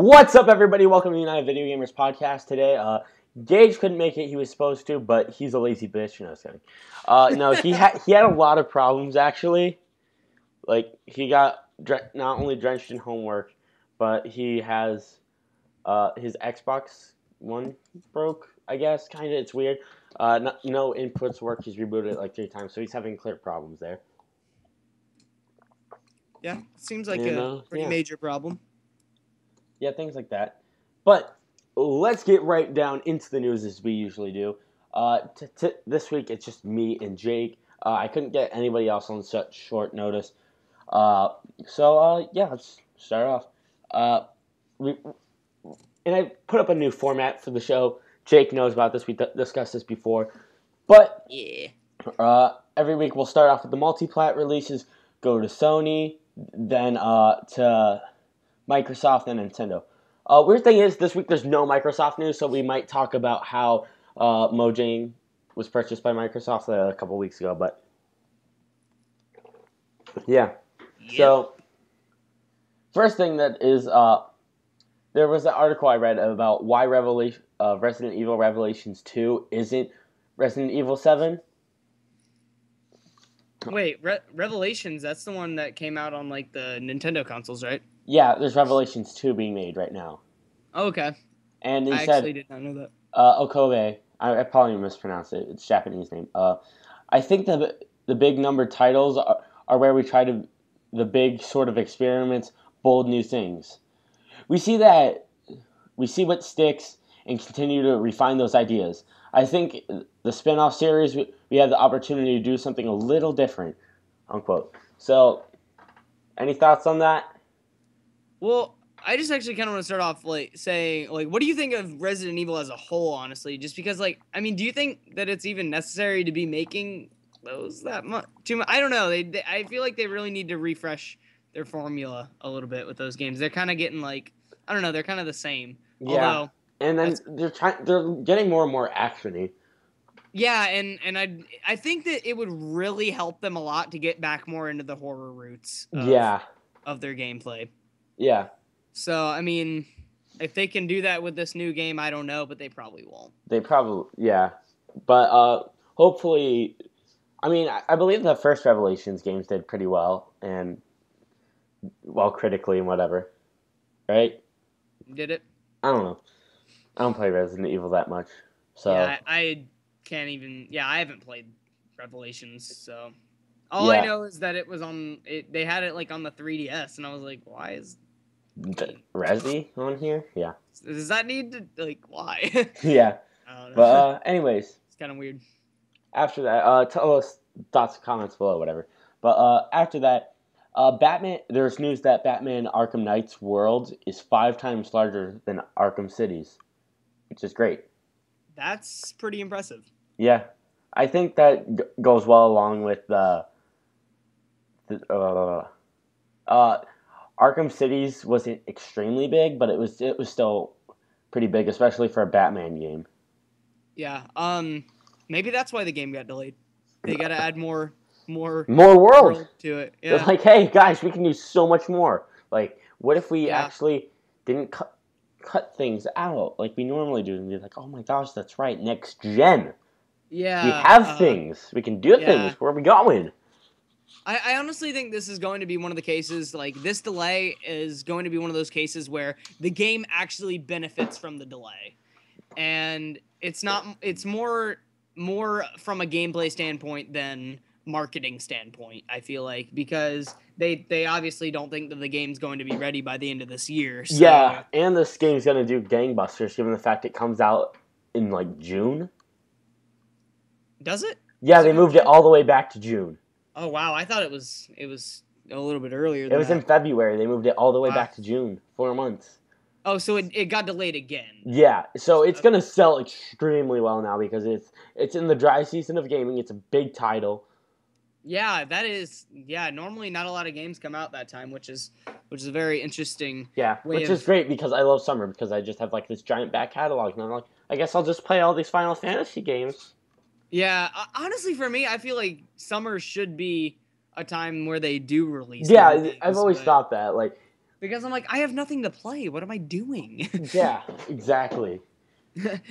What's up, everybody? Welcome to the United Video Gamers podcast. Today, Gage couldn't make it. He was supposed to, but he's a lazy bitch. No, I was kidding. No, he had a lot of problems, actually. Like, he got not only drenched in homework, but he has his Xbox One broke, I guess, kind of. It's weird. No inputs work. He's rebooted it like 3 times, so he's having clear problems there. Yeah, seems like a pretty major problem. Yeah, things like that. But let's get right down into the news as we usually do. This week, it's just me and Jake. I couldn't get anybody else on such short notice. So let's start off. And I put up a new format for the show. Jake knows about this. We discussed this before. But yeah, every week we'll start off with the multi-plat releases, go to Sony, then to Microsoft and Nintendo. Weird thing is, this week there's no Microsoft news, so we might talk about how Mojang was purchased by Microsoft a couple weeks ago, but yeah. Yep. So, first thing that is, there was an article I read about why Resident Evil Revelations 2 isn't Resident Evil 7. Wait, Revelations, that's the one that came out on, like, the Nintendo consoles, right? Yeah, there's Revelations 2 being made right now. Oh, okay. And he I said, actually did not know that. Okobe, I probably mispronounced it. It's a Japanese name. I think the big numbered titles are where we try to, the big sort of experiments, bold new things. We see what sticks and continue to refine those ideas. I think the spin-off series, we have the opportunity to do something a little different, unquote. So, any thoughts on that? Well, I just actually kind of want to start off saying, what do you think of Resident Evil as a whole, honestly? Just because, do you think that it's even necessary to be making those that much? I don't know. I feel like they really need to refresh their formula a little bit with those games. They're kind of getting I don't know. They're kind of the same. Yeah. Although, and then they're getting more and more actiony. Yeah, and I think that it would really help them a lot to get back more into the horror roots of their gameplay. Yeah. So, I mean, if they can do that with this new game, I don't know, but they probably won't. Yeah. But hopefully, I mean, I believe the first Revelations games did pretty well, and critically and whatever. Right? Did it? I don't know. I don't play Resident Evil that much. So yeah, I can't even. Yeah, I haven't played Revelations, so all I know is that it was on. They had it on the 3DS, and I was like, why is Resi on here? Yeah. Does that need to why? Yeah. I don't know. But anyways, it's kind of weird. After that, tell us thoughts and comments below, whatever. But after that, Batman. There's news that Batman Arkham Knight's world is 5 times larger than Arkham City's, which is great. That's pretty impressive. Yeah, I think that goes well along with the Arkham City's wasn't extremely big, but it was still pretty big, especially for a Batman game. Yeah. Maybe that's why the game got delayed. They got to add more world to it. Yeah. They're like, hey guys, we can do so much more. What if we actually didn't cut things out like we normally do, and be like, oh my gosh, that's right, next gen. Yeah. We have things. We can do things. Where are we going? I honestly think this is going to be one of the cases, this delay is going to be one of those cases where the game actually benefits from the delay. And it's more from a gameplay standpoint than marketing standpoint, I feel like, because they obviously don't think that the game's going to be ready by the end of this year. So. Yeah, and this game's going to do gangbusters given the fact it comes out in June. Does it? Yeah, they moved it all the way back to June. Oh wow, I thought it was a little bit earlier than that. It was in February. They moved it all the way back to June. 4 months. Oh, so it got delayed again. Yeah, so it's going to sell extremely well now because it's in the dry season of gaming. It's a big title. Yeah, that is. Yeah, normally not a lot of games come out that time, which is a very interesting. Yeah, which is great because I love summer because I just have this giant back catalog, and I'm like, I guess I'll just play all these Final Fantasy games. Yeah, honestly, for me, I feel like summer should be a time where they do release. Yeah, I've always thought that. Because I'm like, I have nothing to play. What am I doing? Yeah, exactly.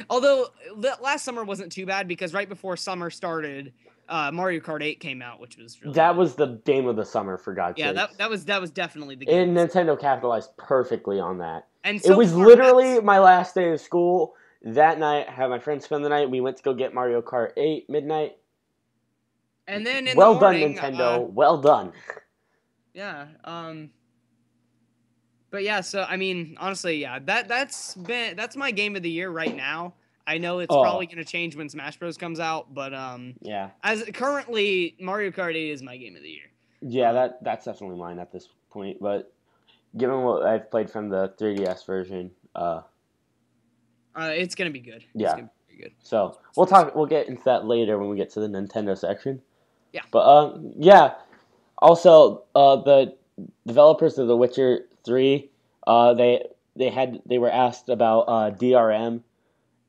Although last summer wasn't too bad because right before summer started, Mario Kart 8 came out, which was really That good. was the game of the summer, for God's Yeah, sakes. that was definitely the game. And Nintendo capitalized perfectly on that. And It so was far, literally my last day of school. That night, I had my friends spend the night. We went to go get Mario Kart 8 midnight. and then in the Well done, morning, Nintendo. Well done. yeah, but yeah, so I mean, honestly, yeah, that's my game of the year right now. I know it's probably gonna change when Smash Bros comes out, but Yeah. as currently Mario Kart 8 is my game of the year. Yeah, that's definitely mine at this point. But given what I've played from the 3DS version, it's gonna be good. yeah. It's gonna be pretty good. So we'll get into that later when we get to the Nintendo section. Yeah. But yeah. Also, the developers of The Witcher 3, they were asked about DRM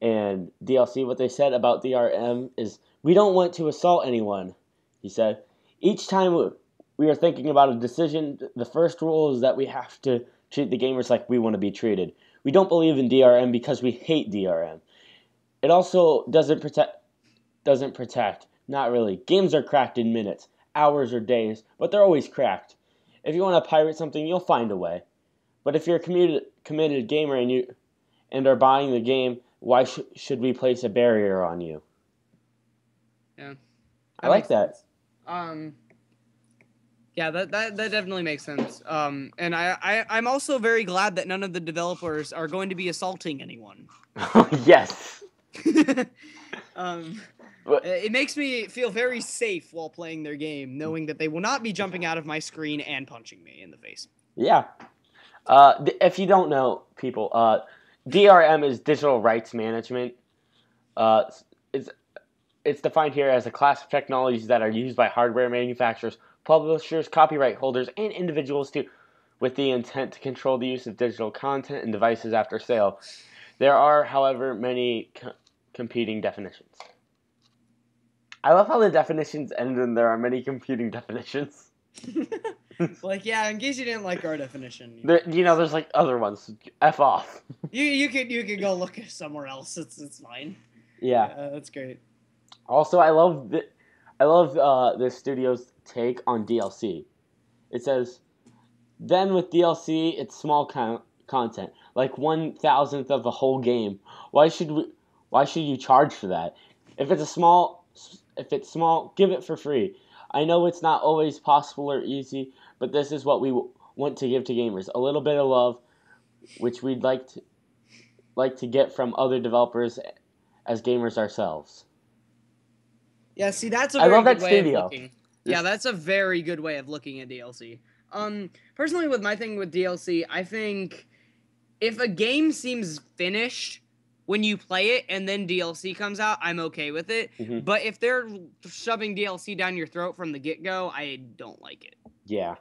and DLC. What they said about DRM is, "We don't want to assault anyone," he said. "Each time we are thinking about a decision, the first rule is that we have to treat the gamers like we want to be treated. We don't believe in DRM because we hate DRM. It also doesn't protect. Not really. Games are cracked in minutes, hours, or days, but they're always cracked. If you want to pirate something, you'll find a way. But if you're a committed gamer and are buying the game, why should we place a barrier on you?" Yeah, I like that. Yeah, that definitely makes sense. And I'm also very glad that none of the developers are going to be assaulting anyone. Yes. It makes me feel very safe while playing their game, knowing that they will not be jumping out of my screen and punching me in the face. Yeah. If you don't know, people, DRM is digital rights management. It's defined here as a class of technologies that are used by hardware manufacturers, publishers, copyright holders, and individuals with the intent to control the use of digital content and devices after sale. There are, however, many competing definitions. I love how the definitions end and there are many competing definitions. Like, yeah, in case you didn't like our definition. There's like other ones. F off. You could go look somewhere else. It's fine. Yeah. That's great. Also, I love the studio's take on DLC. It says, "Then with DLC, it's small content, like 1/1000th of the whole game. Why should you charge for that? If it's small, give it for free. I know it's not always possible or easy, but this is what we want to give to gamers: a little bit of love, which we'd like to get from other developers as gamers ourselves." Yeah, see, that's a very good way of looking. Yeah, that's a very good way of looking at DLC. Personally, with my thing with DLC, I think if a game seems finished when you play it and then DLC comes out, I'm okay with it. Mm-hmm. But if they're shoving DLC down your throat from the get-go, I don't like it. Yeah.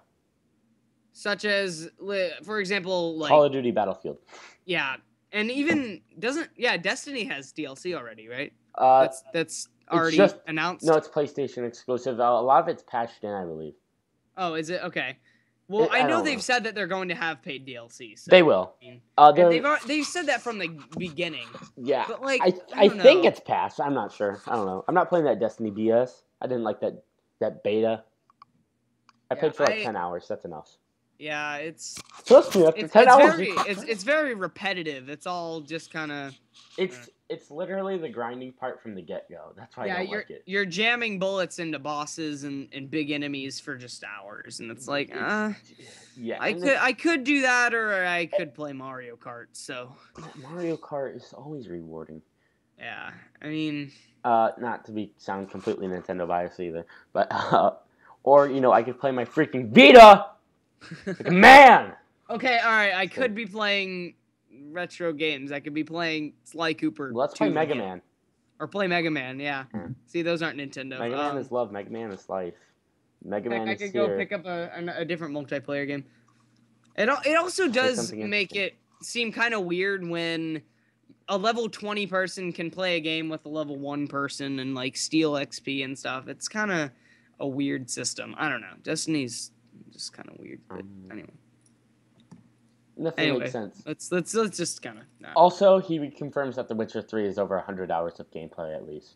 Such as, for example, like Call of Duty Battlefield. Yeah, and even Destiny has DLC already, right? That's already announced. No, it's PlayStation exclusive. A lot of it's patched in, I believe. Oh, is it? Okay. Well, I know they've said that they're going to have paid DLC. So, they will. They've said that from the beginning. Yeah, but like I think it's patched. I'm not sure. I don't know. I'm not playing that Destiny BS. I didn't like that beta. I played for like 10 hours. That's enough. Yeah, it's. Trust me, after 10 hours, it's very repetitive. It's all just kind of. It's literally the grinding part from the get-go. That's why I don't like it. You're jamming bullets into bosses and big enemies for just hours, and it's like, yeah. I could do that, or I could play Mario Kart. So. Mario Kart is always rewarding. Yeah, I mean. Not to sound completely Nintendo biased either, but or I could play my freaking Vita. Like a man. Okay, all right. I could be playing retro games. I could be playing Sly Cooper. Let's play Mega Man. Or play Mega Man. Yeah. See, those aren't Nintendo. Mega Man is love. Mega Man is life. Mega Man is I could go pick up a different multiplayer game. It also does make it seem kind of weird when a level 20 person can play a game with a level 1 person and like steal XP and stuff. It's kind of a weird system. I don't know. Destiny's just kind of weird, but anyway. Nothing makes sense. let's just kind of. Also, he confirms that The Witcher 3 is over 100 hours of gameplay at least.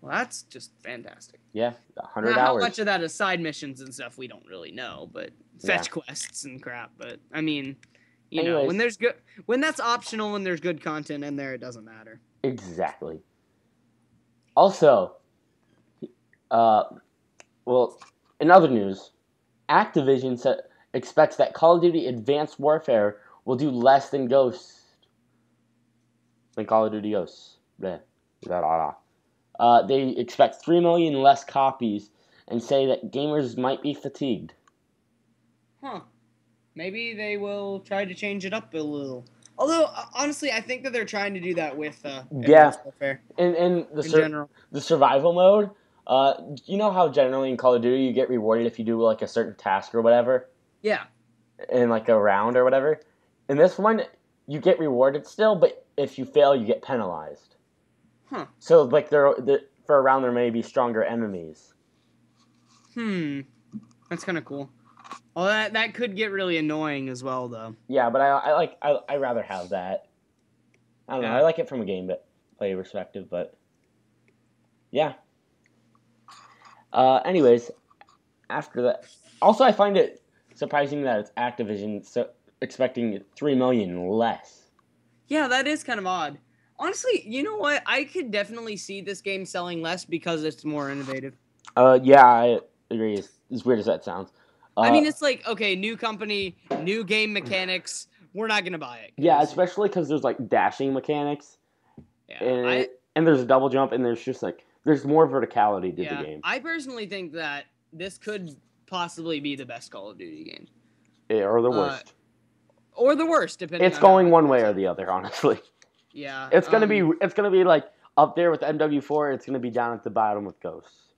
Well, that's just fantastic. Yeah, 100 now, hours. How much of that is side missions and stuff, we don't really know, but fetch quests and crap. But I mean, you know, when that's optional and there's good content in there, it doesn't matter. Exactly. Also, well, in other news, Activision expects that Call of Duty Advanced Warfare will do less than Call of Duty Ghosts. Blah, blah, blah, blah. They expect 3 million less copies and say that gamers might be fatigued. Huh. Maybe they will try to change it up a little. Although, honestly, I think that they're trying to do that with Advanced Warfare. In general. The survival mode, you know how generally in Call of Duty you get rewarded if you do like a certain task or whatever? Yeah. In like a round or whatever? In this one, you get rewarded still, but if you fail, you get penalized. Huh. So, like, for a round, there may be stronger enemies. That's kind of cool. Well, that could get really annoying as well, though. Yeah, but I rather have that. I don't know. I like it from a gameplay perspective, but yeah. Anyways, after that, also I find it surprising that it's Activision expecting 3 million less. Yeah, that is kind of odd. Honestly, you know what? I could definitely see this game selling less because it's more innovative. Yeah, I agree. As weird as that sounds. I mean, it's like, okay, new company, new game mechanics. We're not going to buy it. Yeah, especially because there's, like, dashing mechanics. Yeah, and there's a double jump, and there's just, like, there's more verticality to the game. I personally think that this could possibly be the best Call of Duty game. Yeah, or the worst. Or the worst, depending on... It's going one way or the other, honestly. Yeah. It's gonna be, like, up there with MW4, it's gonna be down at the bottom with Ghosts.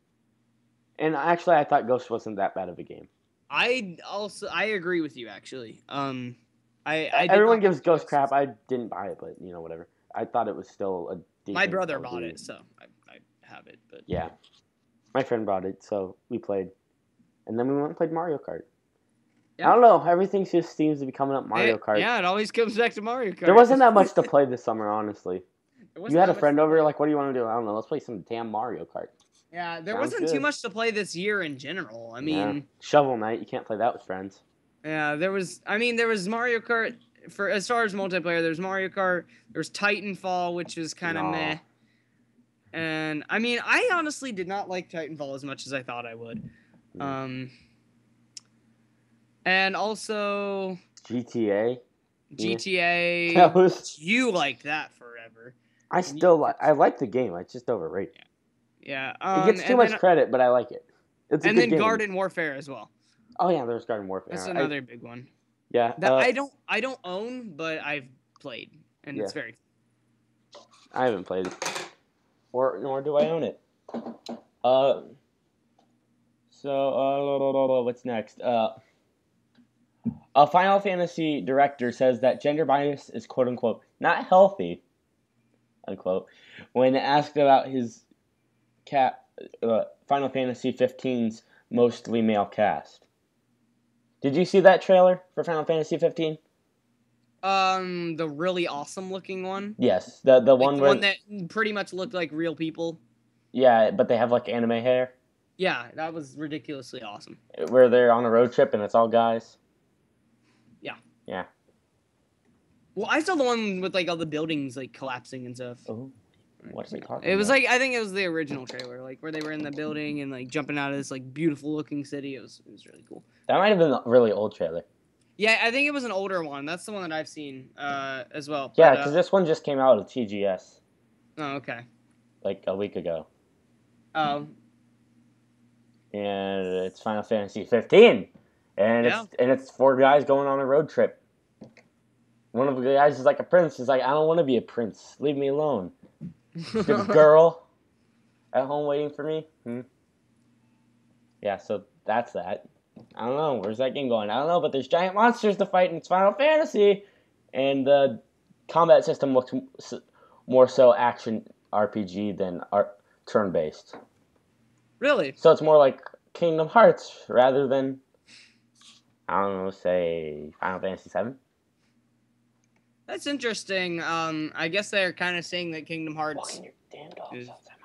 And actually, I thought Ghost wasn't that bad of a game. I agree with you, actually. Everyone gives Ghost crap. I didn't buy it, but you know, whatever. I thought it was still a decent. My brother bought it, so I have it. But yeah, my friend bought it, so we played, and then we went and played Mario Kart. Yeah. I don't know. Everything just seems to be coming up Mario Kart. Yeah, it always comes back to Mario Kart. There wasn't that much to play this summer, honestly. You had a friend over, like, what do you want to do? I don't know. Let's play some damn Mario Kart. Yeah, there wasn't too much to play this year in general. I mean, Shovel Knight, you can't play that with friends. Yeah, there was Mario Kart as far as multiplayer. There's Mario Kart. There's Titanfall, which is kind of meh. And I mean, I honestly did not like Titanfall as much as I thought I would. And also GTA. You liked that forever. I like the game. It's just overrated. Yeah. It gets too much credit, but I like it. It's a good game. Garden Warfare as well. Oh yeah, there's Garden Warfare. That's another big one. Yeah. That I don't own, but I've played, and it's very. I haven't played it, nor do I own it. So what's next? A Final Fantasy director says that gender bias is quote unquote not healthy, unquote, when asked about his Final Fantasy 15's mostly male cast. Did you see that trailer for Final Fantasy 15? The really awesome looking one? Yes, the one that pretty much looked like real people. Yeah, but they have like anime hair. Yeah, that was ridiculously awesome. Where they're on a road trip and it's all guys. Yeah. Yeah. Well, I saw the one with like all the buildings like collapsing and stuff. Oh. What are we talking about? It was like, I think it was the original trailer, like where they were in the building and like jumping out of this like beautiful looking city. It was really cool. That might have been a really old trailer. Yeah, I think it was an older one. That's the one that I've seen as well. Yeah, because this one just came out of TGS. Oh, okay. Like a week ago. Oh. And it's Final Fantasy 15. And it's 4 guys going on a road trip. One of the guys is like a prince. He's like, I don't want to be a prince. Leave me alone. There's a girl at home waiting for me. Yeah, so that's that. I don't know. Where's that game going? I don't know, but there's giant monsters to fight, and it's Final Fantasy. And the combat system looks more so action RPG than turn-based. Really? So it's more like Kingdom Hearts rather than, I don't know, say Final Fantasy 7. That's interesting. I guess they're kind of saying that Kingdom Hearts.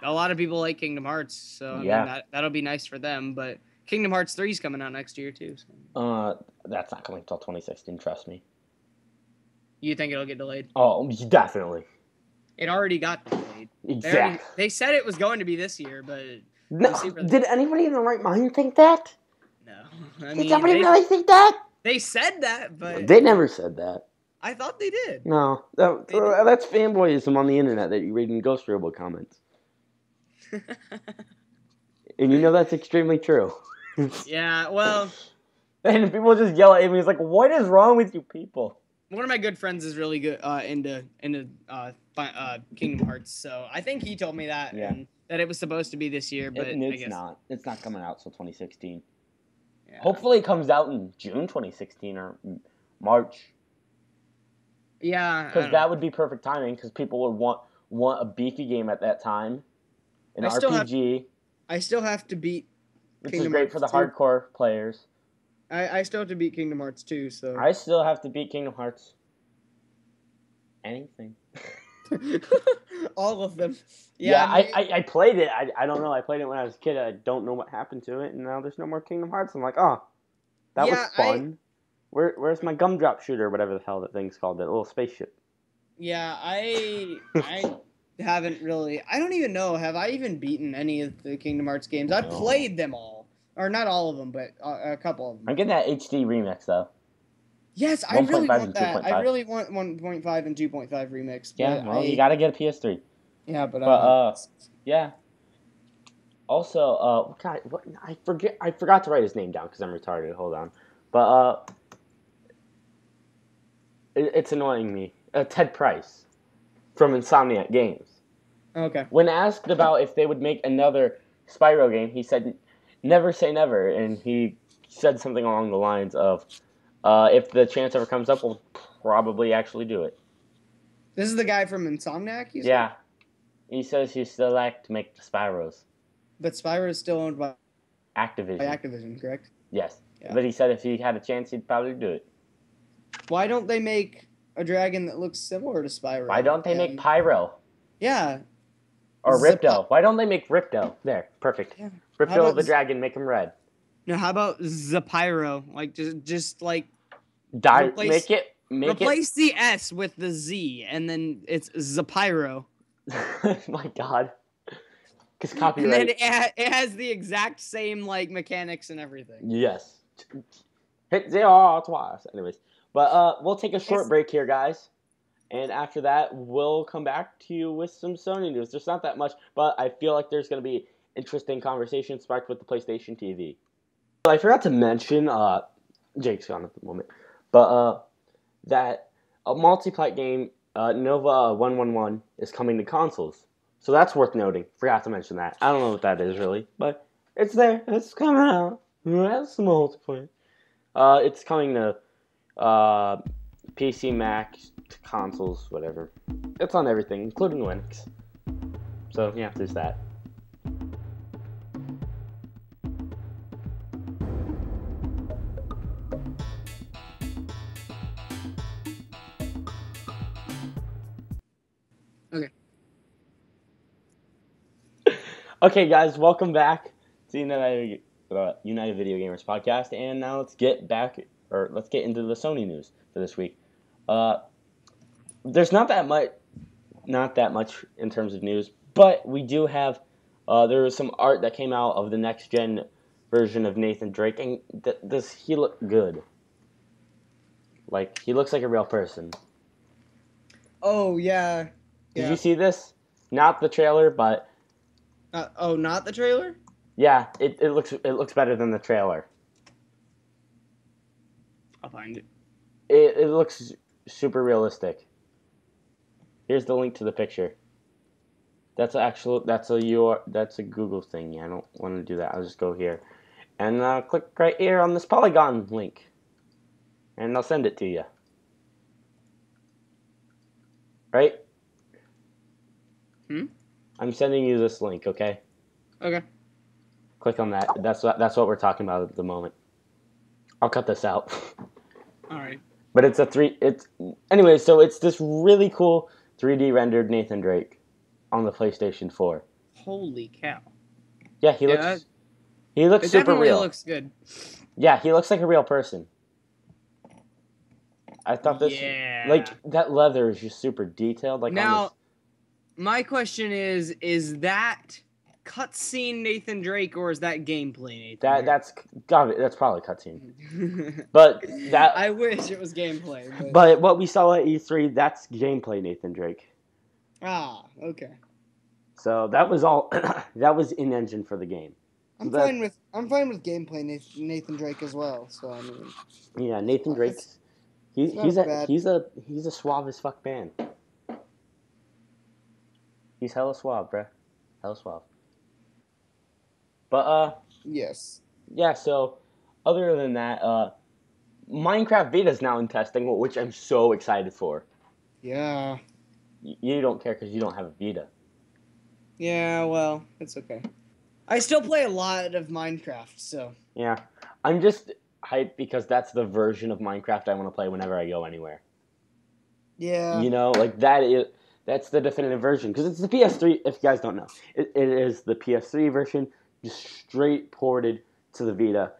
A lot of people like Kingdom Hearts, so I mean that'll be nice for them. But Kingdom Hearts 3 is coming out next year too. So. That's not coming until 2016. Trust me. You think it'll get delayed? Oh, definitely. It already got delayed. Exactly. They said it was going to be this year, but no. Did anybody in their right mind think that? No. Did somebody really think that? They said that, but they never said that. I thought they did. No, that's fanboyism on the internet that you read in Ghost Robo comments. And you know that's extremely true. Yeah, well... And people just yell at me. He's like, what is wrong with you people? One of my good friends is really good into Kingdom Hearts, so I think he told me that, and that it was supposed to be this year, but it's I guess not. It's not coming out till 2016. Yeah. Hopefully it comes out in June 2016 or March. Yeah, because that would be perfect timing. Because people would want a beefy game at that time, an RPG. I still have to beat. Which is great for the hardcore players. I still have to beat Kingdom Hearts 2, so... I still have to beat Kingdom Hearts. Anything. All of them. Yeah, I played it. I don't know. I played it when I was a kid. I don't know what happened to it, and now there's no more Kingdom Hearts. I'm like, oh, that was fun. Where's my gumdrop shooter, whatever the hell that thing's called, that little spaceship? Yeah, I haven't really... I don't even know. Have I even beaten any of the Kingdom Hearts games? I've played them all. Or not all of them, but a couple of them. I'm getting that HD remix, though. Yes, I really want that. I really want 1.5 and 2.5 remix. Yeah, well, you gotta get a PS3. Yeah, but yeah. Also, God, I forgot to write his name down because I'm retarded. Hold on, but it's annoying me. Ted Price from Insomniac Games. Okay. When asked about if they would make another Spyro game, he said, "Never say never," and he said something along the lines of, "If the chance ever comes up, we'll probably actually do it." This is the guy from Insomniac. Yeah. He says he'd still like to make the Spyros. But Spyro is still owned by Activision. By Activision, correct? Yes. Yeah. But he said if he had a chance, he'd probably do it. Why don't they make a dragon that looks similar to Spyro? Why don't they make Pyro? Yeah. Or Ripto. Why don't they make Ripto? There, perfect. Yeah. Ripto the dragon, make him red. No, how about Zapyro? Like just like replace the S with the Z, and then it's Zapyro. My God. Because copyright. And then it has the exact same like mechanics and everything. Yes. Hit the R twice. Anyways, but we'll take a short break here, guys. And after that, we'll come back to you with some Sony news. There's not that much, but I feel like there's going to be interesting conversation sparked with the PlayStation TV. So I forgot to mention, Jake's gone at the moment, but that a multi-plat game, Nova 111, is coming to consoles. So that's worth noting. Forgot to mention that. I don't know what that is really, but it's there. It's coming out. That's multiplayer. It's coming to PC, Mac, consoles, whatever. It's on everything, including Linux. So yeah, there's that. Okay. Okay, guys, welcome back to United Video Gamers podcast, and now let's get into the Sony news for this week. There's not that much in terms of news, but we do have. There was some art that came out of the next gen version of Nathan Drake, and does he look good? Like he looks like a real person. Oh yeah. Did you see this? Not the trailer, but. Not the trailer? Yeah, it looks better than the trailer. I'll find it. It looks super realistic. Here's the link to the picture. That's a Google thing. Yeah, I don't want to do that. I'll just go here and click right here on this Polygon link, and I'll send it to you. Right? I'm sending you this link, okay? Okay. Click on that. That's what we're talking about at the moment. I'll cut this out. All right. But it's a three. It's anyway. So it's this really cool 3D rendered Nathan Drake on the PlayStation 4. Holy cow! Yeah, he looks It super definitely real. looks good. Yeah, he looks like a real person. I thought this like that leather is just super detailed. Like now, on this. my question is that cutscene Nathan Drake or is that gameplay Nathan Drake? That's probably cutscene. But that I wish it was gameplay. But what we saw at E3, that's gameplay Nathan Drake. Ah, okay. So that was all. That was in engine for the game. I'm fine with gameplay Nathan Drake as well. So I mean. Yeah, Nathan Drake. He's a suave as fuck man. He's hella suave, bruh. Hella suave. But yes. Yeah, so other than that, Minecraft Vita is now in testing, which I'm so excited for. Yeah. You don't care because you don't have a Vita. Yeah, well, it's okay. I still play a lot of Minecraft, so. Yeah, I'm just hyped because that's the version of Minecraft I want to play whenever I go anywhere. Yeah. You know, like that's the definitive version because it's the PS3. If you guys don't know, it is the PS3 version, just straight ported to the Vita.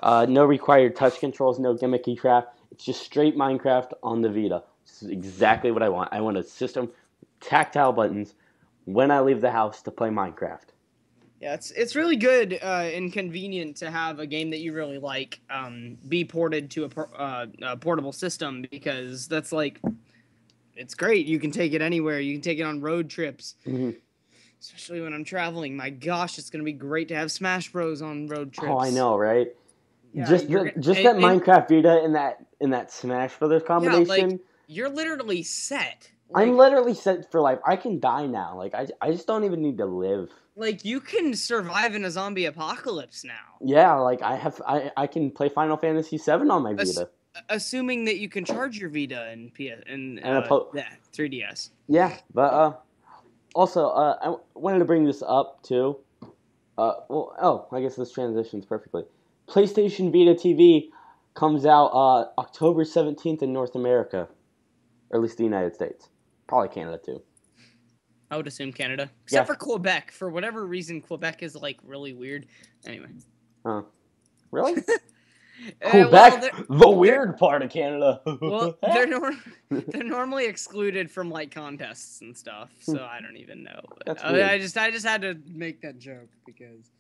No required touch controls, no gimmicky crap. It's just straight Minecraft on the Vita. This is exactly what I want. I want a system, tactile buttons, when I leave the house to play Minecraft. Yeah, it's really good and convenient to have a game that you really like be ported to a portable system because that's like, it's great. You can take it anywhere. You can take it on road trips. Mm-hmm. Especially when I'm traveling. My gosh, it's going to be great to have Smash Bros. On road trips. Oh, I know, right? Yeah, that Minecraft Vita in that Smash Brothers combination. Yeah, like, you're literally set. Like, I'm literally set for life. I can die now. Like I just don't even need to live. Like you can survive in a zombie apocalypse now. Yeah, like I can play Final Fantasy VII on my Vita. Assuming that you can charge your Vita and 3DS. Yeah, but also I wanted to bring this up too. I guess this transitions perfectly. PlayStation Vita TV comes out October 17th in North America, or at least the United States. Probably Canada too. I would assume Canada, except for Quebec. For whatever reason, Quebec is like really weird. Anyway. Really? Quebec, the weird part of Canada. Well, they're normally excluded from like contests and stuff, so I don't even know. But, I just had to make that joke because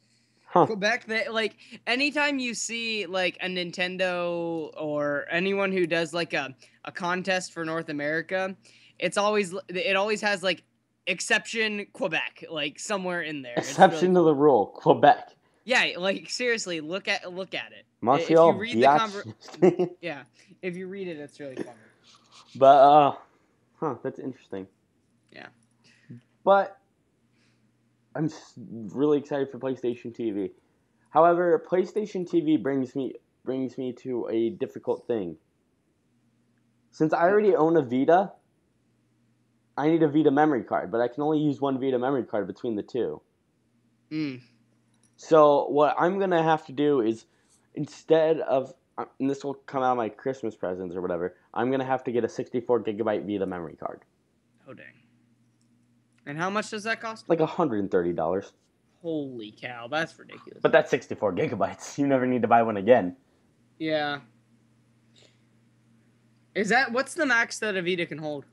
Quebec, like anytime you see like a Nintendo or anyone who does like a contest for North America, it always has like exception Quebec, like somewhere in there. Exception to the rule, Quebec. Yeah, like seriously, look at it. Montreal, if you read yeah, if you read it, it's really clever. But that's interesting. Yeah. But I'm really excited for PlayStation TV. However, PlayStation TV brings me to a difficult thing. Since I already own a Vita, I need a Vita memory card, but I can only use one Vita memory card between the two. So what I'm going to have to do is, instead of, and this will come out of my Christmas presents or whatever, I'm going to have to get a 64 gigabyte Vita memory card. Oh, dang. And how much does that cost? Like $130. Holy cow, that's ridiculous. But that's 64 gigabytes. You never need to buy one again. Yeah. What's the max that a Vita can hold?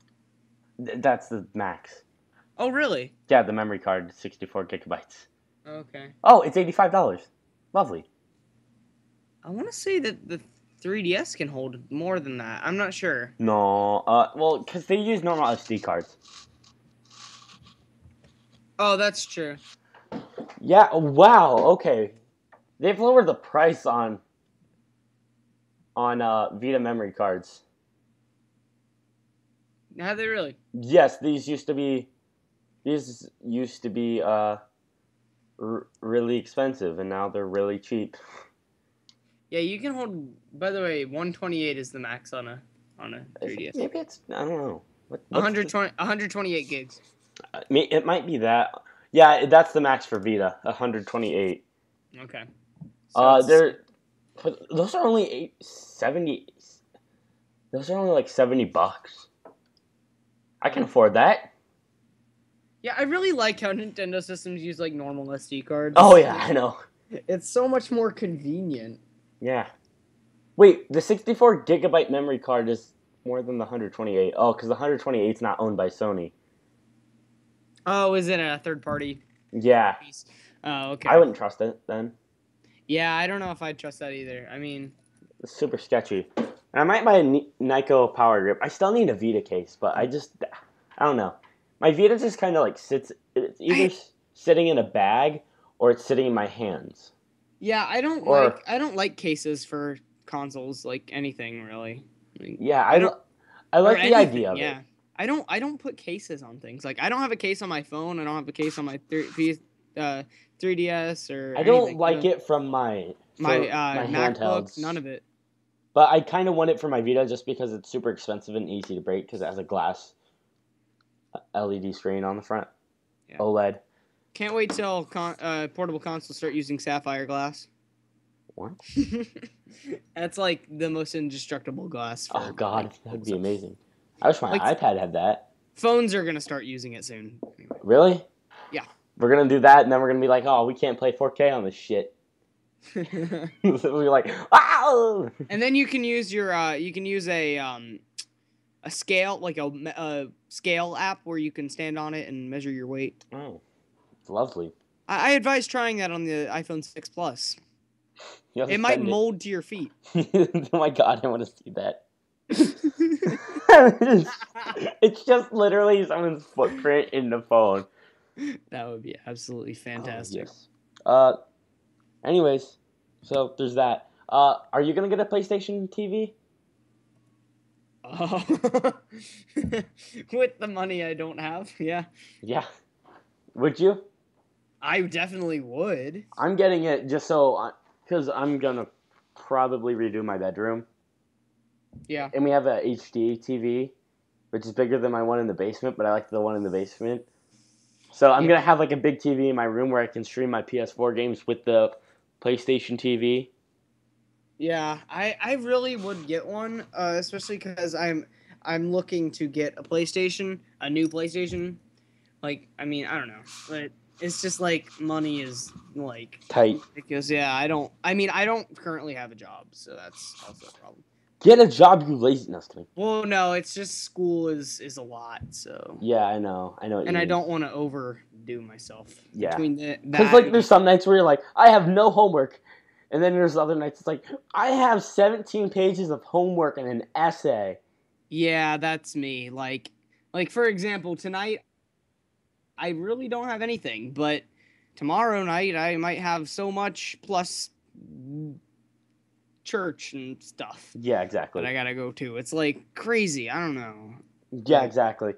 That's the max. Oh, really? Yeah, the memory card, 64 gigabytes. Okay. Oh, it's $85. Lovely. I want to say that the 3DS can hold more than that. I'm not sure. No, well, because they use normal SD cards. Oh, that's true. Yeah, wow, okay. They've lowered the price on Vita memory cards. Have they really? Yes, these used to be really expensive, and now they're really cheap. Yeah, you can hold. By the way, 128 is the max on a 3DS. Maybe it's, I don't know. 128 gigs. It might be that. Yeah, that's the max for Vita, 128. Okay. Those are only $70. Those are only like $70. I can afford that. Yeah, I really like how Nintendo systems use like normal SD cards. Oh yeah, I know. It's so much more convenient. Yeah. Wait, the 64 gigabyte memory card is more than the 128. Oh, because the 128 is not owned by Sony. Oh, is it a third party Yeah. piece? Oh, okay. I wouldn't trust it then. Yeah, I don't know if I'd trust that either. I mean, It's super sketchy. And I might buy a Nyko Power Grip. I still need a Vita case, but I don't know. My Vita just kind of like sits. It's either sitting in a bag or it's sitting in my hands. yeah, I don't like cases for consoles, like anything really. Like, Yeah, I like the idea of it. I don't put cases on things. Like I don't have a case on my phone. I don't have a case on my 3DS or. I don't anything. like it from my MacBook. handhelds. None of it. But I kind of want it for my Vita just because it's super expensive and easy to break because it has a glass LED screen on the front. Yeah. OLED. Can't wait till portable consoles start using sapphire glass. What? That's like the most indestructible glass. Oh God, that'd be amazing. I wish my iPad had that. Phones are gonna start using it soon. Anyway. Really? Yeah. We're gonna do that, and then we're gonna be like, oh, we can't play 4K on this shit. We're like, wow. And then you can use your a scale, like a scale app where you can stand on it and measure your weight. Oh, it's lovely. I advise trying that on the iPhone 6 Plus. It might mold to your feet. Oh my God, I want to see that. It's just literally someone's footprint in the phone. That would be absolutely fantastic. Oh, yes. Anyways, so there's that. Are you gonna get a PlayStation TV? Oh, with the money I don't have, yeah. Yeah. Would you? I definitely would. I'm getting it just so, because I'm gonna probably redo my bedroom. Yeah. And we have a HD TV, which is bigger than my one in the basement, but I like the one in the basement. So I'm gonna have like a big TV in my room where I can stream my PS4 games with the PlayStation TV. Yeah, I really would get one, especially because I'm looking to get a PlayStation, a new PlayStation. Like, I mean, I don't know, but it's just like money is like tight. Because I don't currently have a job, so that's also a problem. Get a job, you laziness. Well, no, it's just school is a lot, so. Yeah, I know. And I don't want to overdo myself. Yeah. Because like there's some nights where you're like, I have no homework, and then there's other nights it's like, I have 17 pages of homework and an essay. Yeah, that's me. Like for example, tonight I really don't have anything, but tomorrow night I might have so much plus church and stuff. Yeah, exactly. That I gotta go to. It's like crazy. I don't know. Yeah, exactly.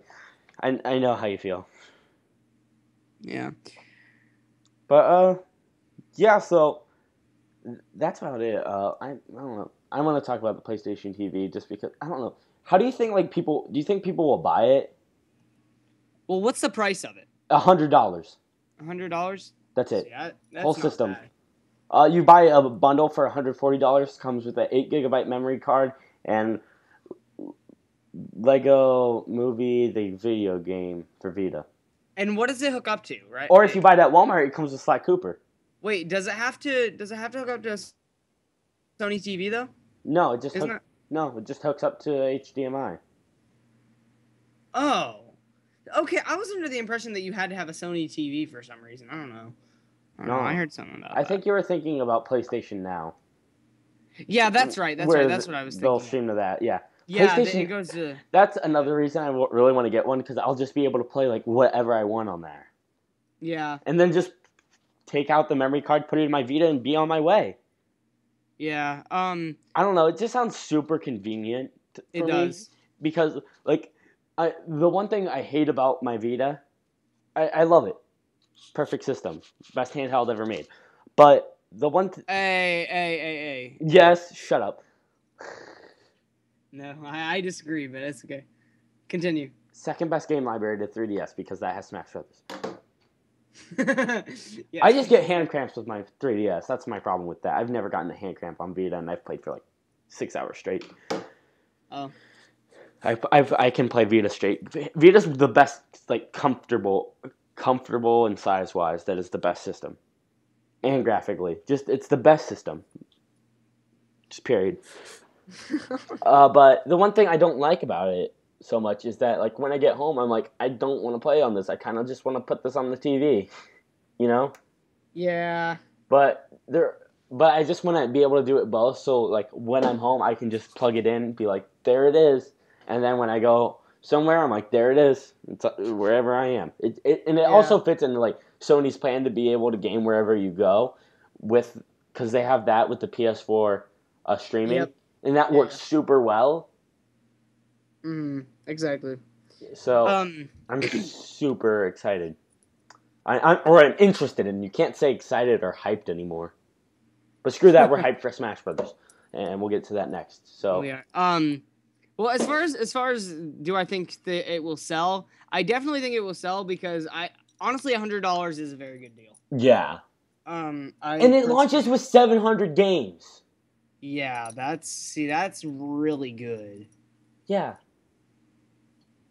I know how you feel. Yeah. But yeah. So that's about it. I don't know. I want to talk about the PlayStation TV just because I don't know. How do you think do you think people will buy it? Well, what's the price of it? $100. $100? That's it. Yeah, that's whole not system. Bad. You buy a bundle for $140. Comes with an 8 GB memory card and Lego Movie, the video game for Vita. And what does it hook up to, right? Or if you buy that at Walmart, it comes with Slack Cooper. Wait, does it have to hook up to a Sony TV though? No, it just hooks up to HDMI. Oh. Okay, I was under the impression that you had to have a Sony TV for some reason. I don't know. I heard something about that. I think you were thinking about PlayStation Now. Yeah, that's right. That's right. That's what I was thinking. They'll stream to that, yeah. Yeah, it goes to... That's another reason I really want to get one, because I'll just be able to play like whatever I want on there. Yeah. And then just take out the memory card, put it in my Vita, and be on my way. Yeah. I don't know. It just sounds super convenient for me. It does. Because, like, the one thing I hate about my Vita, I love it. Perfect system. Best handheld ever made. But the one... Hey. Yes, shut up. No, I disagree, but it's okay. Continue. Second best game library to 3DS, because that has Smash Brothers. Yes. I just get hand cramps with my 3DS. That's my problem with that. I've never gotten a hand cramp on Vita, and I've played for like 6 hours straight. Oh. I can play Vita straight. Vita's the best, like comfortable and size wise. That is the best system, and graphically, just it's the best system. Just period. But the one thing I don't like about it so much is that like when I get home, I'm like I don't want to play on this. I kind of just want to put this on the TV, you know. Yeah. But I just want to be able to do it both. So like when I'm home, I can just plug it in, and be like, there it is. And then when I go somewhere, I'm like, there it is. It's wherever I am. It also fits into like Sony's plan to be able to game wherever you go, because they have that with the PS4 streaming, and that works super well. Exactly. So I'm super excited. I'm interested in. You can't say excited or hyped anymore. But screw that. We're hyped for Smash Brothers, and we'll get to that next. So we are. Well, as far as do I think that it will sell? I definitely think it will sell because I honestly $100 is a very good deal. Yeah. And it launches with 700 games. Yeah, that's really good. Yeah.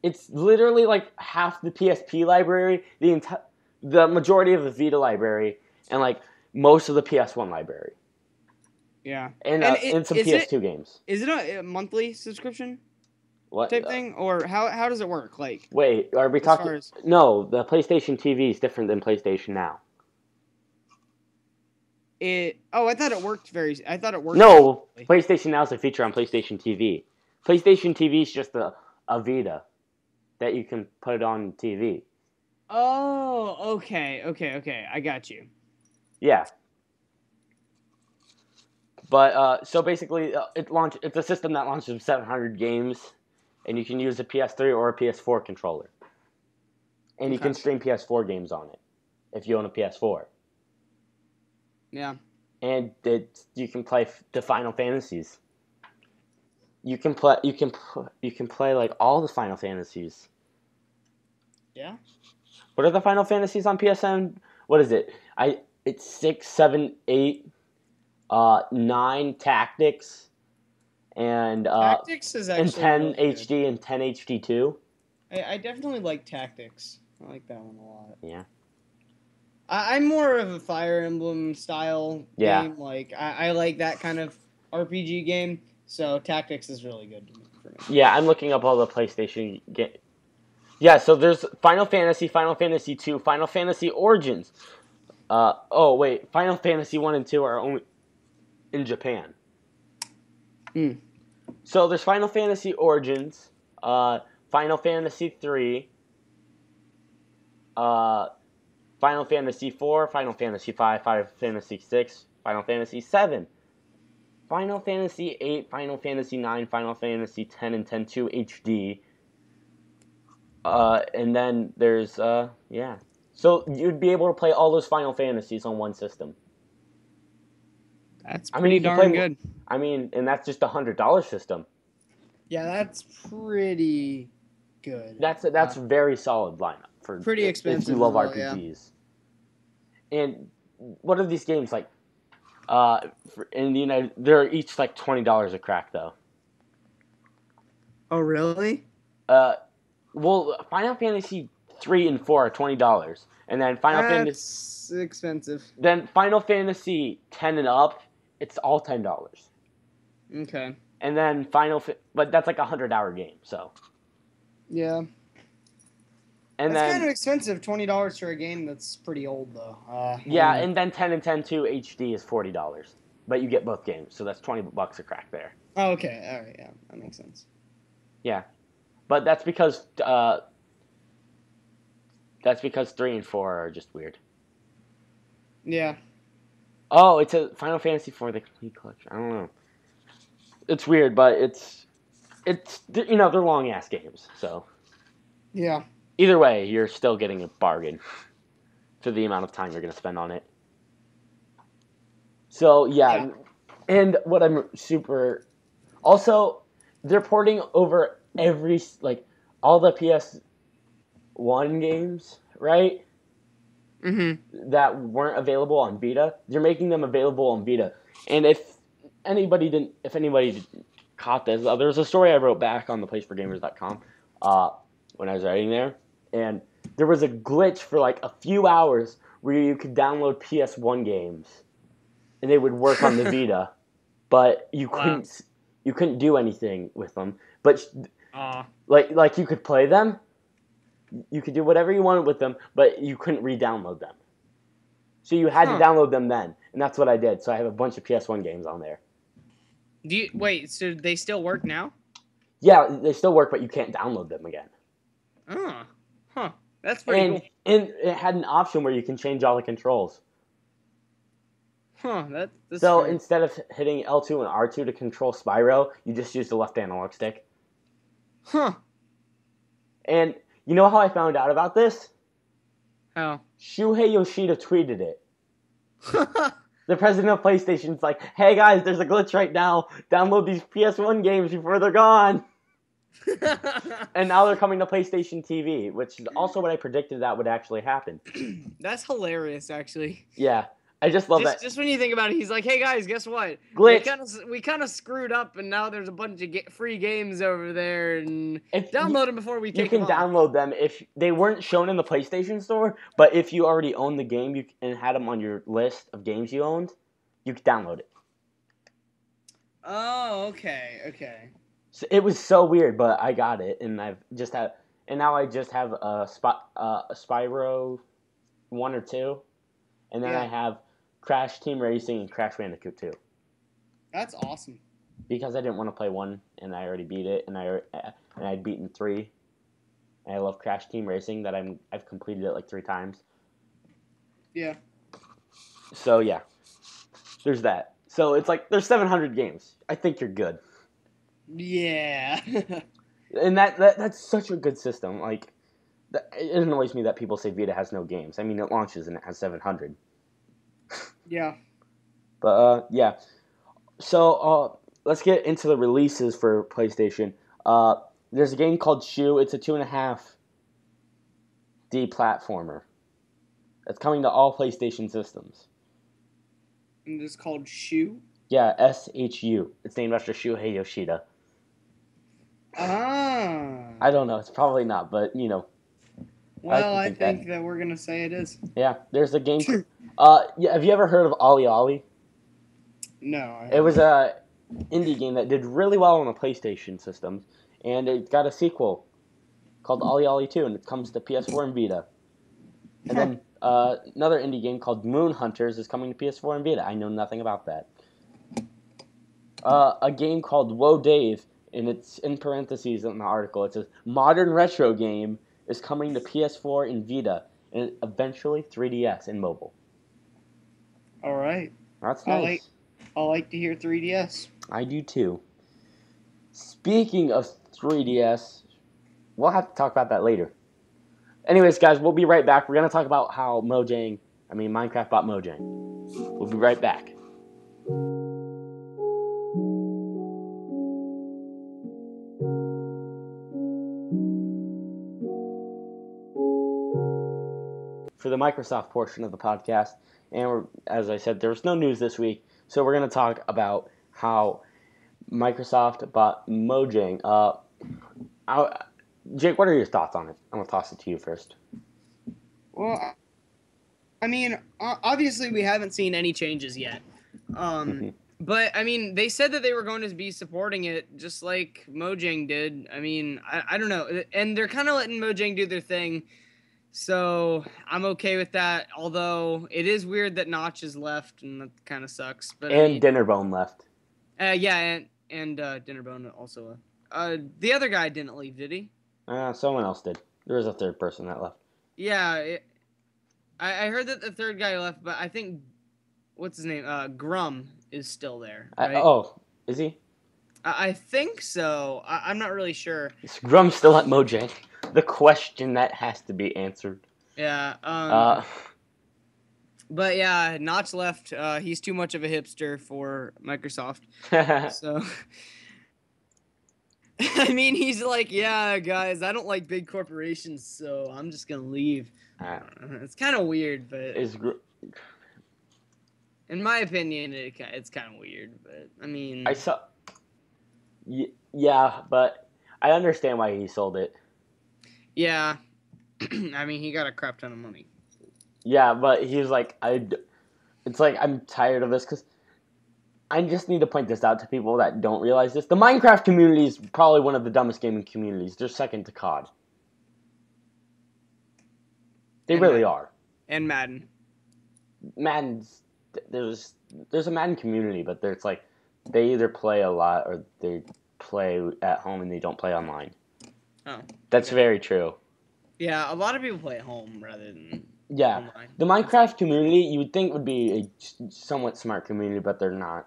It's literally like half the PSP library, the majority of the Vita library, and like most of the PS1 library. Yeah. And some PS2 games. Is it a monthly subscription? What type thing, or how does it work? Like, wait, are we talking? No, the PlayStation TV is different than PlayStation Now. I thought it worked I thought it worked. No, PlayStation Now is a feature on PlayStation TV. PlayStation TV is just a Vita that you can put on TV. Oh, okay. I got you. Yeah. But so basically, it's a system that launches with 700 games, and you can use a PS3 or a PS4 controller, and you can stream PS4 games on it if you own a PS4. Yeah. And you can play the Final Fantasies. You can play like all the Final Fantasies. Yeah. What are the Final Fantasies on PSN? What is it? It's 6, 7, 8, 9 Tactics, and Tactics is actually and 10 really HD good. and 10 HD2. I definitely like Tactics. I like that one a lot. Yeah. I'm more of a Fire Emblem style game. Like I like that kind of RPG game. So Tactics is really good for me. Yeah, I'm looking up all the PlayStation games. Yeah, so there's Final Fantasy, Final Fantasy 2, Final Fantasy Origins. Final Fantasy 1 and 2 are only in Japan. So there's Final Fantasy Origins, Final Fantasy 3, Final Fantasy 4, Final Fantasy 5, Final Fantasy 6, Final Fantasy 7, Final Fantasy 8, Final Fantasy 9, Final Fantasy 10 and 10-2 HD. And then there's, So you'd be able to play all those Final Fantasies on one system. That's pretty darn good. I mean, and that's just $100 system. Yeah, that's pretty good. That's a very solid lineup for pretty expensive. If you love RPGs. Yeah. And what are these games like? In the United, they're each like $20 a crack though. Oh really? Well, Final Fantasy 3 and 4 are $20, and then That's expensive. Then Final Fantasy 10 and up, it's all $10. Okay. And then but that's like a 100-hour game, so. Yeah. And that's then kind of expensive. $20 for a game that's pretty old though. And then 10 and 10-2 HD is $40, but you get both games, so that's $20 a crack there. Oh, okay, all right, yeah, that makes sense. Yeah, but that's because 3 and 4 are just weird. Yeah. Oh, it's a Final Fantasy 4 the complete collection. I don't know. It's weird, but it's they're long ass games, so. Yeah. Either way, you're still getting a bargain for the amount of time you're going to spend on it. So, yeah. And what I'm super... Also, they're porting over all the PS1 games, right? Mm-hmm. That weren't available on Vita. They're making them available on Vita. And if anybody caught this. There was a story I wrote back on the placeforgamers.com when I was writing there, and there was a glitch for like a few hours where you could download PS1 games, and they would work on the Vita, but you couldn't do anything with them. But like you could play them, you could do whatever you wanted with them, but you couldn't re-download them. So you had to download them then, and that's what I did. So I have a bunch of PS1 games on there. Wait, so they still work now? Yeah, they still work, but you can't download them again. Oh, huh. That's pretty cool. And it had an option where you can change all the controls. Huh, that's so true. Instead of hitting L2 and R2 to control Spyro, you just use the left analog stick. Huh. And you know how I found out about this? How? Shuhei Yoshida tweeted it. The president of PlayStation's like, hey guys, there's a glitch right now. Download these PS1 games before they're gone. And now they're coming to PlayStation TV, which is also what I predicted that would actually happen. That's hilarious, actually. Yeah, I just love that. Just when you think about it, he's like, hey guys, guess what? Glitch. We kind of screwed up, and now there's a bunch of free games over there, and download them before we kick them off. You can download them if they weren't shown in the PlayStation Store, but if you already owned the game and had them on your list of games you owned, you could download it. Oh, okay. So it was so weird, but I got it, and now I just have a Spyro 1 or 2, and then I have Crash Team Racing and Crash Bandicoot 2. That's awesome. Because I didn't want to play 1, and I already beat it, and I'd beaten 3. And I love Crash Team Racing that I've completed it like 3 times. Yeah. So yeah, there's that. So it's like there's 700 games. I think you're good. Yeah. And that's such a good system. Like, it annoys me that people say Vita has no games. I mean, it launches and it has 700. Yeah. But yeah. So let's get into the releases for PlayStation. There's a game called Shoe. It's a 2.5D platformer. It's coming to all PlayStation systems. And it's called Shoe? Yeah, SHU. It's named after Shuhei Yoshida. I don't know. It's probably not, but you know. Well, I think that we're gonna say it is. Yeah, there's a game. Have you ever heard of Ollie Ollie? No. It was a indie game that did really well on the PlayStation systems, and it got a sequel called Ollie Ollie 2, and it comes to PS4 and Vita. And then another indie game called Moon Hunters is coming to PS4 and Vita. I know nothing about that. A game called Whoa Dave, and it's in parentheses in the article. It says, modern retro game is coming to PS4 and Vita, and eventually 3DS and mobile. All right. That's nice. I like to hear 3DS. I do too. Speaking of 3DS, we'll have to talk about that later. Anyways, guys, we'll be right back. We're going to talk about how Minecraft bought Mojang. We'll be right back. For the Microsoft portion of the podcast, and as I said, there's no news this week, so we're going to talk about how Microsoft bought Mojang. Jake, what are your thoughts on it? I'm going to toss it to you first. Well, I mean, obviously we haven't seen any changes yet. But, I mean, they said that they were going to be supporting it just like Mojang did. I mean, I don't know. And they're kind of letting Mojang do their thing. So I'm okay with that, although it is weird that Notch is left, and that kind of sucks. But Dinnerbone left. Yeah, and Dinnerbone also left. The other guy didn't leave, did he? Someone else did. There was a third person that left. Yeah, I heard that the third guy left, but I think, what's his name? Grum is still there, right? Is he? I think so. I'm not really sure. Is Grum still at Mojang? The question that has to be answered. Yeah. But yeah, Notch left. He's too much of a hipster for Microsoft. So, I mean, he's like, yeah, guys, I don't like big corporations, so I'm just gonna leave. It's kind of weird, but in my opinion, it's kind of weird. But I mean, Yeah, but I understand why he sold it. Yeah. I mean, he got a crap ton of money. Yeah, but he's like, it's like, I'm tired of this, because I just need to point this out to people that don't realize this. The Minecraft community is probably one of the dumbest gaming communities. They're second to COD. They And really Madden. are. And Madden. Madden's, there's a Madden community, but it's like, they either play a lot or they play at home and they don't play online. Oh. That's okay. very true. Yeah, a lot of people play at home rather than Yeah. online. The Minecraft community, you would think would be a somewhat smart community, but they're not.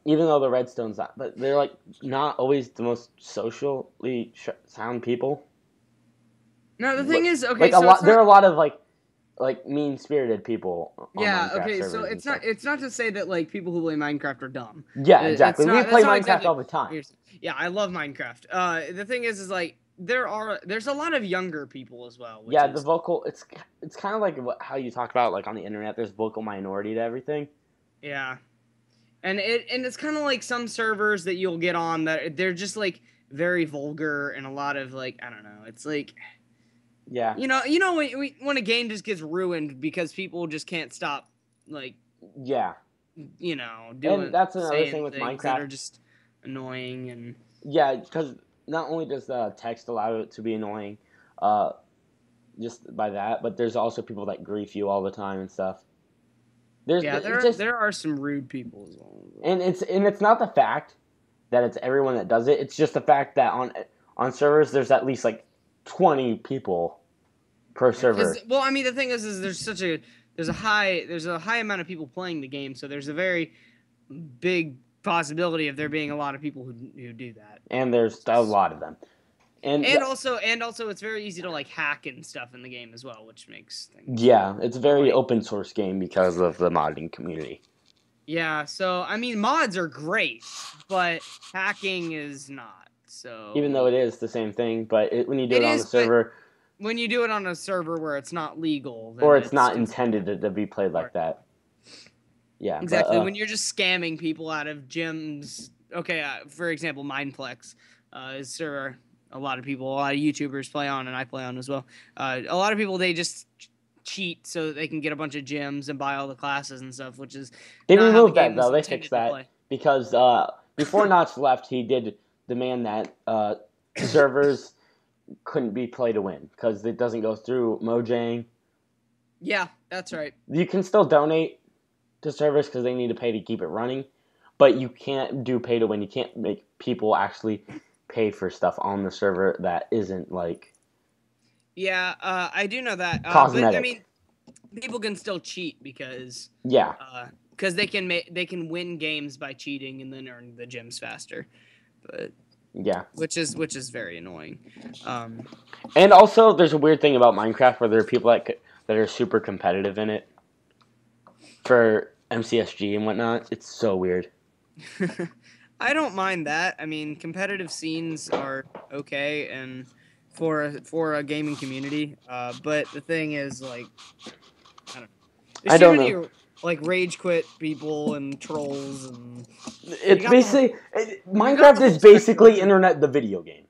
Even though the Redstone's not, but they're like not always the most socially sound people. No, the thing is, okay, like so a lot, it's there not, are a lot of like mean-spirited people on yeah, Minecraft okay, servers so and it's stuff. not to say that like people who play Minecraft are dumb. Yeah, exactly. We play that's not Minecraft exactly, all the time. yeah, I love Minecraft. The thing is like there's a lot of younger people as well. Which Yeah, is, the vocal. It's kind of like how you talk about like on the internet. There's vocal minority to everything. yeah, and it's kind of like some servers that you'll get on that they're just like very vulgar and a lot of like I don't know. It's like. Yeah. You know when a game just gets ruined because people just can't stop, like. Yeah. Doing And that's another thing with things that are Minecraft. just annoying and. Yeah, because not only does the text allow it to be annoying, just by that, but there's also people that grief you all the time and stuff. There are some rude people as well. And it's not the fact that it's everyone that does it. It's just the fact that on servers there's at least like 20 people per server. Well, I mean the thing is there's a high amount of people playing the game, so there's a very big possibility of there being a lot of people who do that. And there's a lot of them. And also it's very easy to like hack and stuff in the game as well, which makes things. Yeah, it's a very open source game because of the modding community. Yeah, so I mean mods are great, but hacking is not. So even though it is the same thing, but when you do it on the server, when you do it on a server where it's not legal, then or it's not intended to be played like that. Yeah, exactly. When you're just scamming people out of gyms. Okay, for example, Mineplex is server. A lot of YouTubers play on, and I play on as well. A lot of people, they just cheat so that they can get a bunch of gems and buy all the classes and stuff, which is they removed that though. They fixed that because before Notch left, he did demand that servers couldn't be play to win because it doesn't go through Mojang. Yeah, that's right. You can still donate to servers because they need to pay to keep it running, but you can't do pay to win. You can't make people actually pay for stuff on the server that isn't like. Yeah, I do know that. Cosmetic. But I mean, people can still cheat because. Yeah. Because they can win games by cheating and then earn the gems faster, but. Yeah. Which is very annoying. And also, there's a weird thing about Minecraft where there are people that are super competitive in it for MCSG and whatnot. It's so weird. I don't mind that. I mean, competitive scenes are okay and for a gaming community. But the thing is, like, I don't know. Like rage quit people and trolls and it's basically Minecraft is basically internet the video game.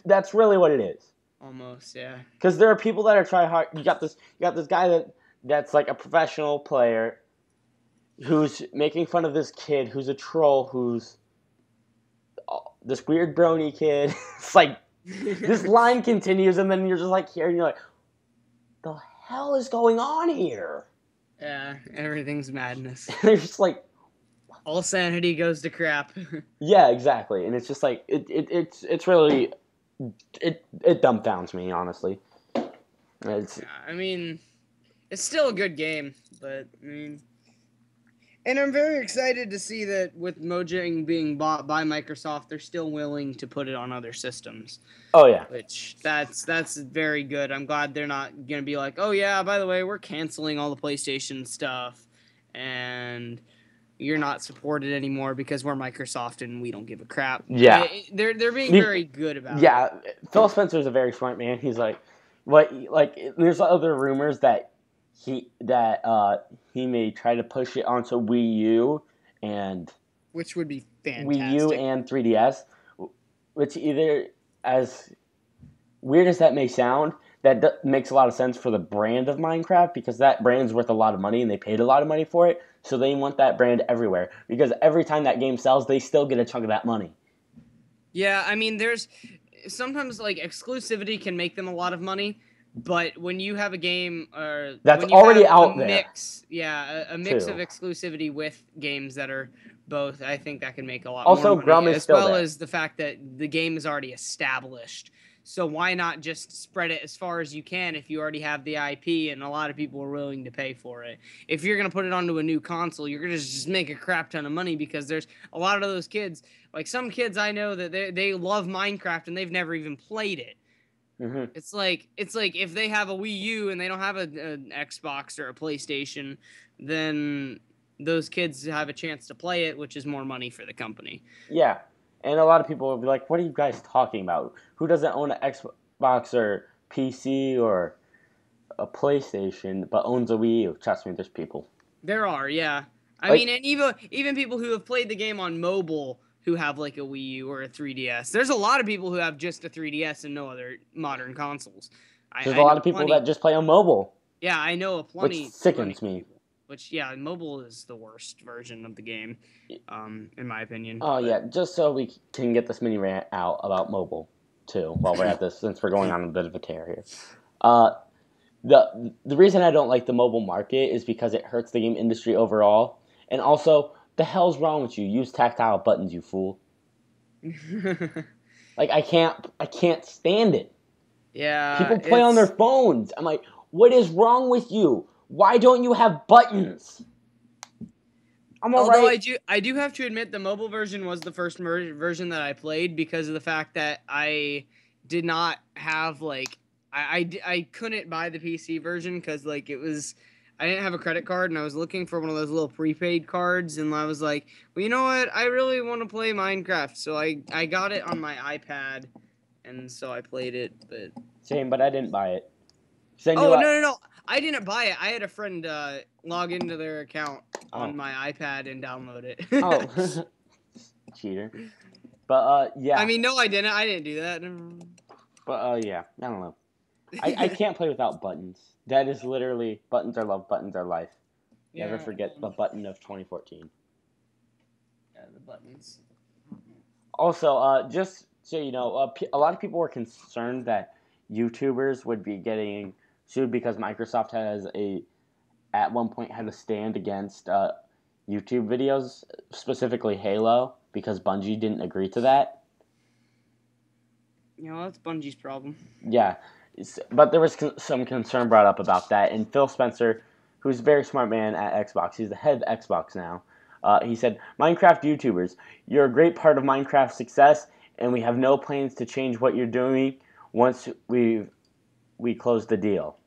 That's really what it is. Almost, yeah. Because there are people that are trying hard. You got this guy that's like a professional player who's making fun of this kid who's a troll who's this weird brony kid. It's like this line continues and then you're just like here and you're like, the hell is going on here? Yeah, everything's madness. They're just like all sanity goes to crap. Yeah, exactly, and it's just like it's really it dumbfounds me, honestly. I mean, it's still a good game, but I mean, and I'm very excited to see that with Mojang being bought by Microsoft, they're still willing to put it on other systems. Oh yeah, which that's very good. I'm glad they're not gonna be like, oh yeah, by the way, we're canceling all the PlayStation stuff, and you're not supported anymore because we're Microsoft and we don't give a crap. Yeah, they're being very good about it. Yeah, Phil Spencer's a very smart man. He's like, there's other rumors that he may try to push it onto Wii U, and which would be Wii U fantastic. and 3DS, which either, as weird as that may sound, that makes a lot of sense for the brand of Minecraft because that brand's worth a lot of money and they paid a lot of money for it. So they want that brand everywhere because every time that game sells, they still get a chunk of that money. Yeah, I mean, there's sometimes like exclusivity can make them a lot of money, but when you have a game or That's when you already have out a there, mix, a mix of too. exclusivity with games that are both, I think that can make a lot Also, more money, Grum is as still well there. as the fact that the game is already established. So why not just spread it as far as you can if you already have the IP and a lot of people are willing to pay for it? If you're going to put it onto a new console, you're going to just make a crap ton of money because there's a lot of those kids, like some kids I know that they love Minecraft and they've never even played it. Mm-hmm. It's like if they have a Wii U and they don't have an Xbox or a PlayStation, then those kids have a chance to play it, which is more money for the company. Yeah, and a lot of people will be like, what are you guys talking about? Who doesn't own an Xbox or PC or a PlayStation but owns a Wii U? Trust me, there's people. There are, yeah. I Like- mean, and even people who have played the game on mobile who have like a Wii U or a 3DS. There's a lot of people who have just a 3DS and no other modern consoles. There's I a lot know of people plenty. that just play on mobile, Yeah, I know a plenty. which sickens plenty me. people. Which, yeah, mobile is the worst version of the game, in my opinion. Oh, But yeah, just so we can get this mini rant out about mobile, too, while we're at this, since we're going on a bit of a tear here. The reason I don't like the mobile market is because it hurts the game industry overall, and also, the hell's wrong with you? Use tactile buttons, you fool. Like, I can't stand it. yeah, People play on their phones. I'm like, what is wrong with you? Why don't you have buttons? I'm Although alright. I do have to admit the mobile version was the first version that I played because of the fact that I did not have like I couldn't buy the PC version because like I didn't have a credit card and I was looking for one of those little prepaid cards and I was like, well, you know what, I really want to play Minecraft, so I got it on my iPad and so I played it. But Same, but I didn't buy it. no, I didn't buy it. I had a friend log into their account on Oh. my iPad and download it. Oh, cheater. But yeah. I mean, no, I didn't. I didn't do that. But yeah, I don't know. I can't play without buttons. That is literally buttons are love, buttons are life. Never forget the button of 2014. Yeah, the buttons. Also, just so you know, a lot of people were concerned that YouTubers would be getting sued because Microsoft at one point had a stand against YouTube videos, specifically Halo, because Bungie didn't agree to that. You know, that's Bungie's problem. Yeah, but there was some concern brought up about that, and Phil Spencer, who's a very smart man at Xbox, he's the head of Xbox now, he said, Minecraft YouTubers, you're a great part of Minecraft's success, and we have no plans to change what you're doing once we close the deal.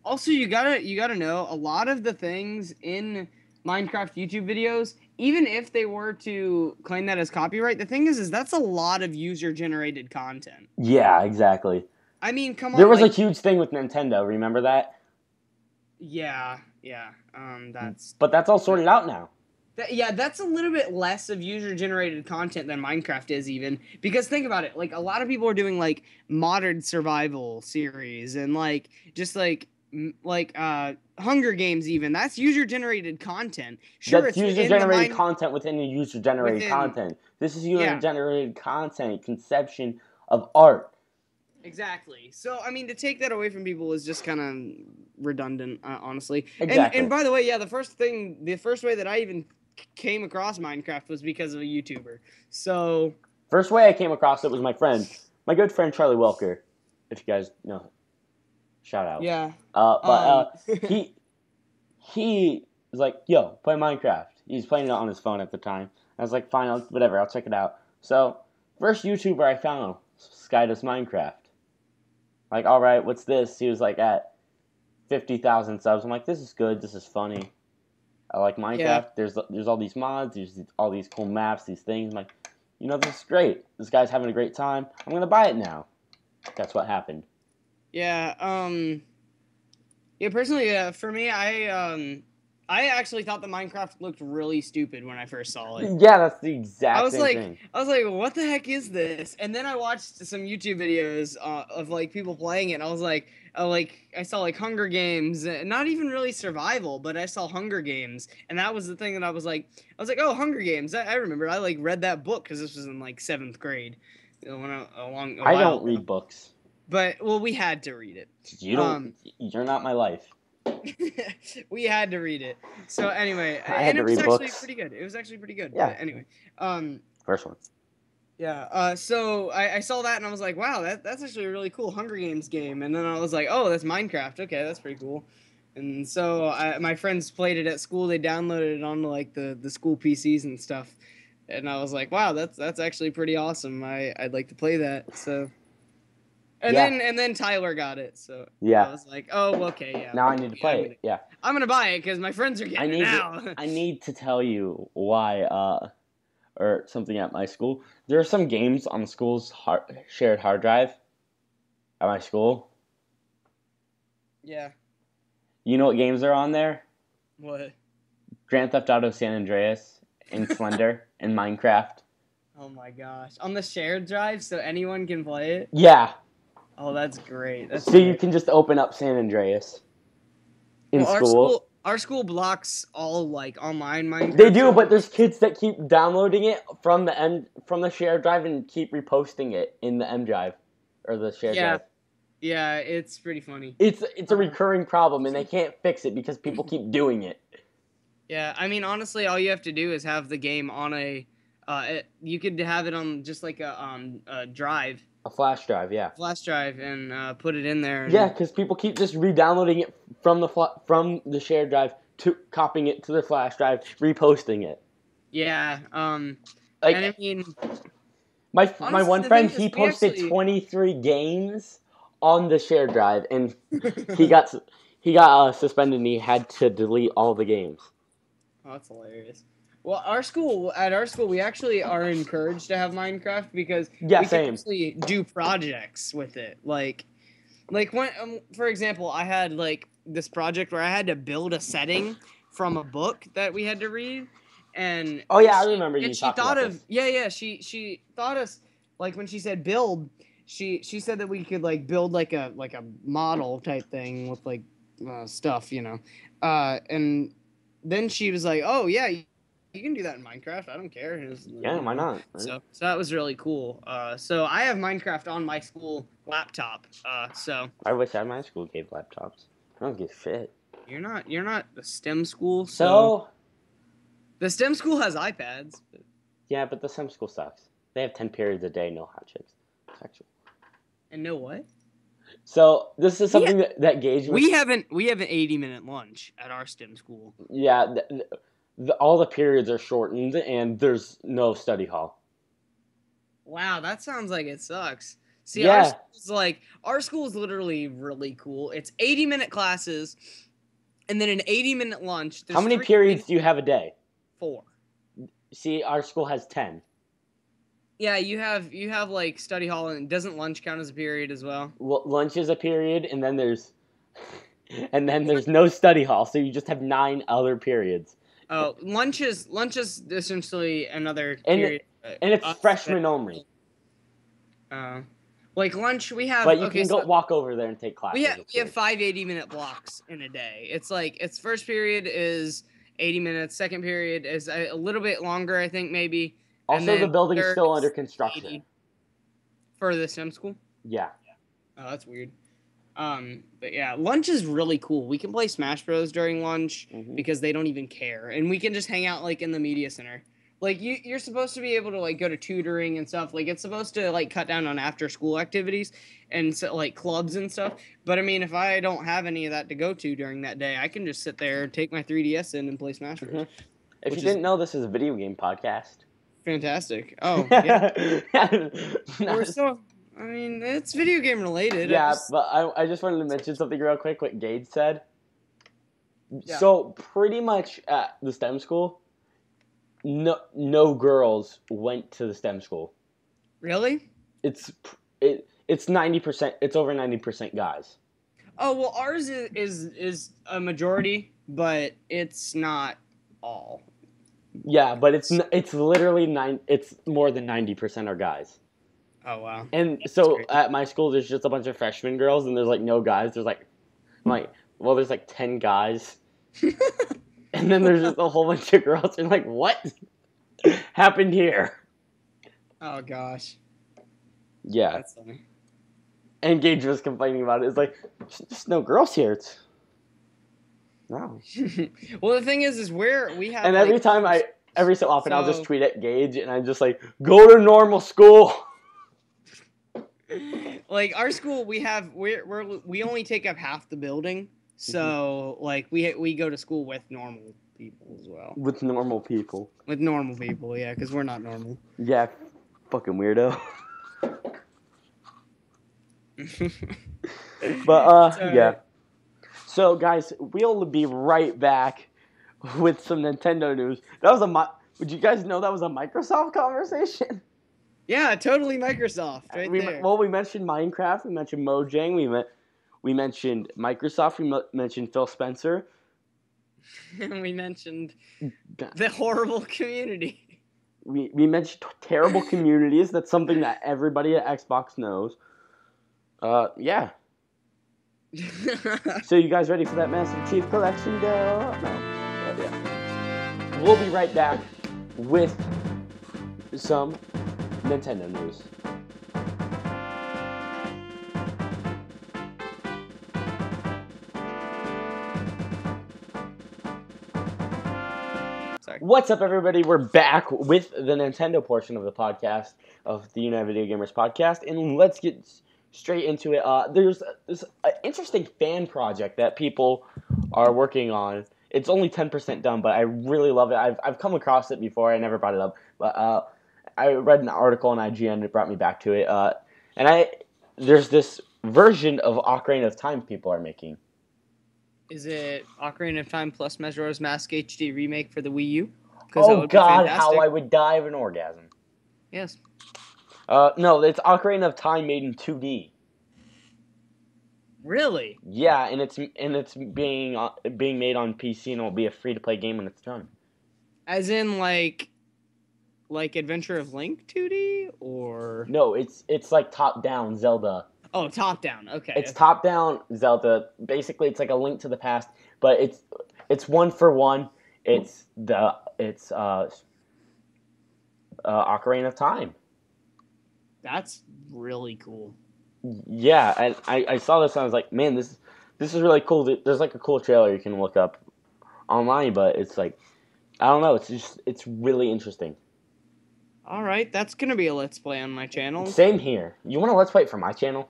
Also, you gotta know a lot of the things in Minecraft YouTube videos, even if they were to claim that as copyright, the thing is that's a lot of user-generated content. Yeah, exactly. I mean, come on. There was a huge thing with Nintendo, remember that? Yeah. But that's all sorted out now. That's a little bit less of user-generated content than Minecraft is, even. Because think about it, like, a lot of people are doing, like, modded survival series, and, like, just, like Hunger Games, even. That's user-generated content. Sure, that's user-generated content within the user-generated content. This is user-generated content, conception of art. Exactly. So, I mean, to take that away from people is just kind of redundant, honestly. Exactly. And by the way, yeah, the first way that I even came across Minecraft was because of a YouTuber. So, first way I came across it was my good friend Charlie Welker, if you guys know. Shout out. Yeah. He was like, yo, play Minecraft. He was playing it on his phone at the time. I was like, fine, whatever, I'll check it out. So, first YouTuber I found, Sky Does Minecraft. Like, alright, what's this? He was like at 50,000 subs. I'm like, this is good, this is funny. I like Minecraft. Yeah. There's all these mods, there's all these cool maps, these things. I'm like, you know, this is great. This guy's having a great time. I'm gonna buy it now. That's what happened. Yeah, personally, for me, I actually thought that Minecraft looked really stupid when I first saw it. Yeah, that's the exact same thing. I was like, what the heck is this? And then I watched some YouTube videos of like people playing it, and I was like, I saw like Hunger Games, not even really survival, but I saw Hunger Games, and that was the thing that I was like, oh, Hunger Games. I remember. I like read that book because this was in like 7th grade, when I don't read books. But well, we had to read it. You don't. You're not my life. We had to read it. So anyway, I had and to it was read actually books. pretty good. It was actually pretty good. Yeah. But anyway, First one. yeah. So I saw that and I was like, wow, that's actually a really cool Hunger Games game. And then I was like, oh, that's Minecraft. Okay, that's pretty cool. And so my friends played it at school. They downloaded it onto like the school PCs and stuff. And I was like, wow, that's actually pretty awesome. I'd like to play that. So. And then Tyler got it, so yeah. I was like, oh, okay, yeah. Now I need to play it. Yeah. I'm gonna buy it because my friends are getting it now. I need to tell you why, or something at my school. There are some games on the school's shared hard drive at my school. Yeah. You know what games are on there? What? Grand Theft Auto San Andreas and Slender and Minecraft. Oh my gosh! On the shared drive, so anyone can play it. Yeah. Oh, that's great. So you can just open up San Andreas in school. Our school blocks all like online Minecraft. They do, but there's kids that keep downloading it from the shared drive and keep reposting it in the M drive or the shared drive. Yeah, it's pretty funny. It's a recurring problem, and they can't fix it because people keep doing it. Yeah, I mean, honestly, all you have to do is have the game on a. You could have it on just like a drive. A flash drive, yeah. Flash drive and put it in there. Yeah, because people keep just re-downloading it from the shared drive to copying it to the flash drive, reposting it. Yeah. Like, and I mean, my one friend, he posted 23 games on the shared drive, and he got suspended, and he had to delete all the games. Oh, that's hilarious. Well, at our school, we actually are encouraged to have Minecraft because we can actually do projects with it. Like when, for example, I had like this project where I had to build a setting from a book that we had to read, and I remember you talking about this. She thought us like when she said build, she said that we could like build like a model type thing with like stuff, and then she was like, oh yeah. You can do that in Minecraft. I don't care. Why not? Right? So that was really cool. So I have Minecraft on my school laptop. So I wish my school gave laptops. I don't give shit. You're not the STEM school. So the STEM school has iPads. But... Yeah, but the STEM school sucks. They have 10 periods a day, no hot chicks. Sexual. And no what? So this is something that Gage. We have an 80-minute lunch at our STEM school. Yeah. All the periods are shortened, and there's no study hall. Wow, that sounds like it sucks. See, yeah. our school is literally really cool. It's 80-minute classes, and then an 80-minute lunch. How many periods do you have a day? 4. See, our school has 10. Yeah, you have like study hall, and doesn't lunch count as a period as well? Well, lunch is a period, and then there's no study hall, so you just have 9 other periods. Oh, lunch is essentially another period. And it's freshmen only. Like lunch, we have. But you can walk over there and take classes. We have 5 80-minute blocks in a day. It's like first period is 80 minutes. Second period is a little bit longer, I think maybe. Also, the building is still under construction. For the STEM school? Yeah. Oh, that's weird. But yeah, lunch is really cool. We can play Smash Bros during lunch because they don't even care, and we can just hang out like in the media center. Like you're supposed to be able to like go to tutoring and stuff. Like it's supposed to like cut down on after school activities and so, like clubs and stuff. But I mean, if I don't have any of that to go to during that day, I can just sit there, take my 3DS in, and play Smash Bros. If you didn't know, this is a video game podcast. Fantastic. Oh yeah. We're so. I mean, it's video game related. Yeah, but I just wanted to mention something real quick, what Gage said. Yeah. So, pretty much at the STEM school, no girls went to the STEM school. Really? It's 90%, it's over 90% guys. Oh, well, ours is a majority but it's not all. Yeah, but it's literally it's more than 90% are guys. Oh wow. And That's so crazy. at my school, there's just a bunch of freshman girls, and there's like no guys. There's like, well, there's like 10 guys, and then there's just a whole bunch of girls. And like, what happened here? Oh gosh. Yeah. That's funny. And Gage was complaining about it. It's like, there's no girls here. It's no. Well, the thing is where we have. And like, every so often, I'll just so- tweet at Gage, and I'm just like, go to normal school. Like our school, we only take up half the building, so like we go to school with normal people as well. With normal people. With normal people, yeah, because we're not normal. Yeah, fucking weirdo. But yeah. So guys, we'll be right back with some Nintendo news. Would you guys know that was a Microsoft conversation? Yeah, totally Microsoft right there. Well, we mentioned Minecraft, we mentioned Mojang, we mentioned Microsoft, we mentioned Phil Spencer. We mentioned the horrible community. We mentioned terrible communities. That's something that everybody at Xbox knows. Yeah. So you guys ready for that Master Chief Collection though? No. But yeah. We'll be right back with some Nintendo news. Sorry. What's up, everybody? We're back with the Nintendo portion of the podcast, of the United Video Gamers podcast, and let's get straight into it. There's this interesting fan project that people are working on. It's only 10% done, but I really love it. I've come across it before. I never brought it up, but I read an article on IGN and it brought me back to it. And there's this version of Ocarina of Time people are making. Is it Ocarina of Time plus Majora's Mask HD remake for the Wii U? Oh God, how I would die of an orgasm. Yes. No, it's Ocarina of Time made in 2D. Really? Yeah, and it's being made on PC, and it'll be a free-to-play game when it's done. As in like Adventure of Link 2D or No, it's like top-down Zelda. Oh, top down. Okay. It's top-down Zelda. Basically, it's like a Link to the Past, but it's one for one. It's Ocarina of Time. That's really cool. Yeah, and I saw this and I was like, man, this is really cool. There's like a cool trailer you can look up online, but it's like, I don't know. It's really interesting. All right, that's gonna be a Let's Play on my channel. Same here. You want a Let's Play for my channel?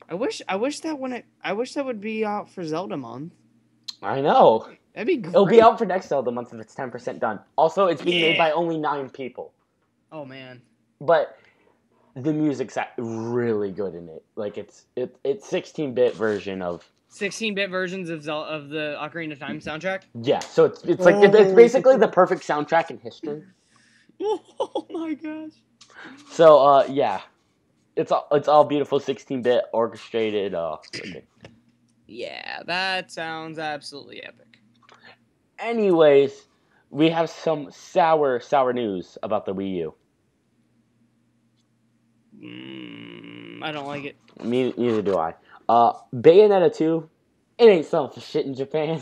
I wish that would be out for Zelda month. I know. That'd be great. It'll be out for next Zelda month if it's 10% done. Also, it's being made by only 9 people. Oh man. But the music's really good in it. Like it's 16-bit version of 16-bit versions of the Ocarina of Time soundtrack. Yeah, so it's like it's basically the perfect soundtrack in history. Oh my gosh. So yeah. It's all beautiful 16-bit orchestrated okay. Yeah, that sounds absolutely epic. Anyways, we have some sour news about the Wii U. I don't like it. Neither do I. Bayonetta 2, it ain't selling for shit in Japan.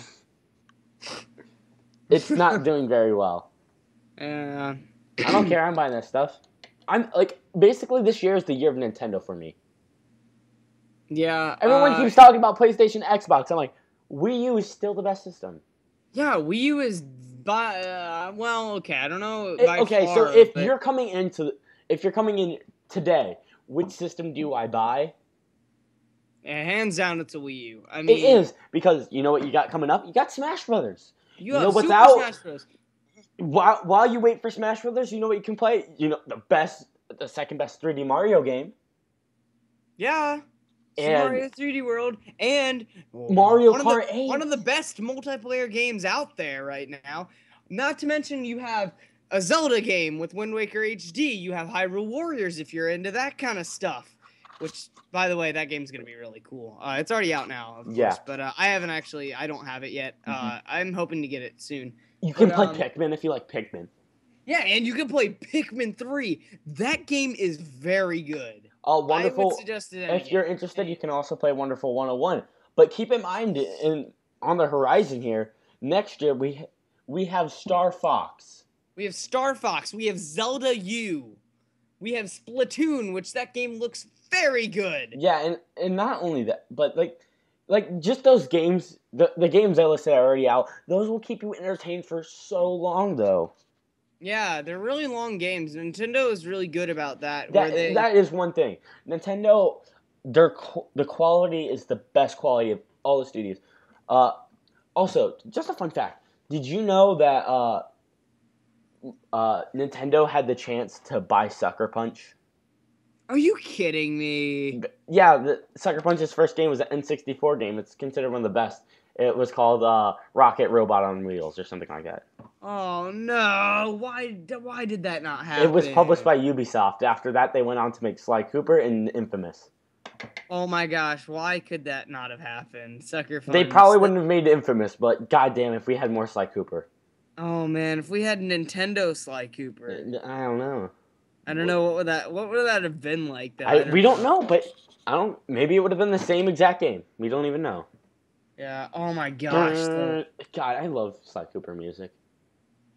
It's not doing very well. I don't care. I'm buying that stuff. I'm like, basically this year is the year of Nintendo for me. Yeah. Everyone keeps talking about PlayStation, Xbox. I'm like, Wii U is still the best system. Yeah, Wii U is well, okay, I don't know. So if you're coming in today, which system do I buy? Hands down, it's a Wii U. I mean, it is, because you know what you got coming up? You got Smash Brothers. You know have what's Super out? Smash Bros. While you wait for Smash Brothers, you know what you can play? You know, the second best 3D Mario game. Yeah. And Mario 3D World and Mario Kart 8. One of the best multiplayer games out there right now. Not to mention you have a Zelda game with Wind Waker HD. You have Hyrule Warriors if you're into that kind of stuff. which, by the way, that game's gonna be really cool. It's already out now, of Yeah. course, but I don't have it yet. I'm hoping to get it soon. You can play Pikmin if you like Pikmin. Yeah, and you can play Pikmin 3. That game is very good. Wonderful. I would suggest it. If you're interested, you can also play Wonderful 101. But keep in mind, on the horizon here, next year we have Star Fox. We have Star Fox. We have Zelda U. We have Splatoon, which that game looks very good. Yeah, and not only that, but like just those games, the games I listed are already out. Those will keep you entertained for so long, though. Yeah, they're really long games. Nintendo is really good about that. That is one thing. Nintendo, the quality is the best quality of all the studios. Also, just a fun fact: did you know that Nintendo had the chance to buy Sucker Punch? Are you kidding me? Yeah, the Sucker Punch's first game was an N64 game. It's considered one of the best. It was called Rocket Robot on Wheels or something like that. Oh no! Why did that not happen? It was published by Ubisoft. After that, they went on to make Sly Cooper and Infamous. Oh my gosh! Why could that not have happened? Sucker Punch. They probably wouldn't have made Infamous, but goddamn, if we had more Sly Cooper. Oh man, if we had Nintendo Sly Cooper. I don't know. I don't know what would that have been like though. We don't know, but maybe it would have been the same exact game. We don't even know. Yeah. Oh my gosh. God, I love Sly Cooper music.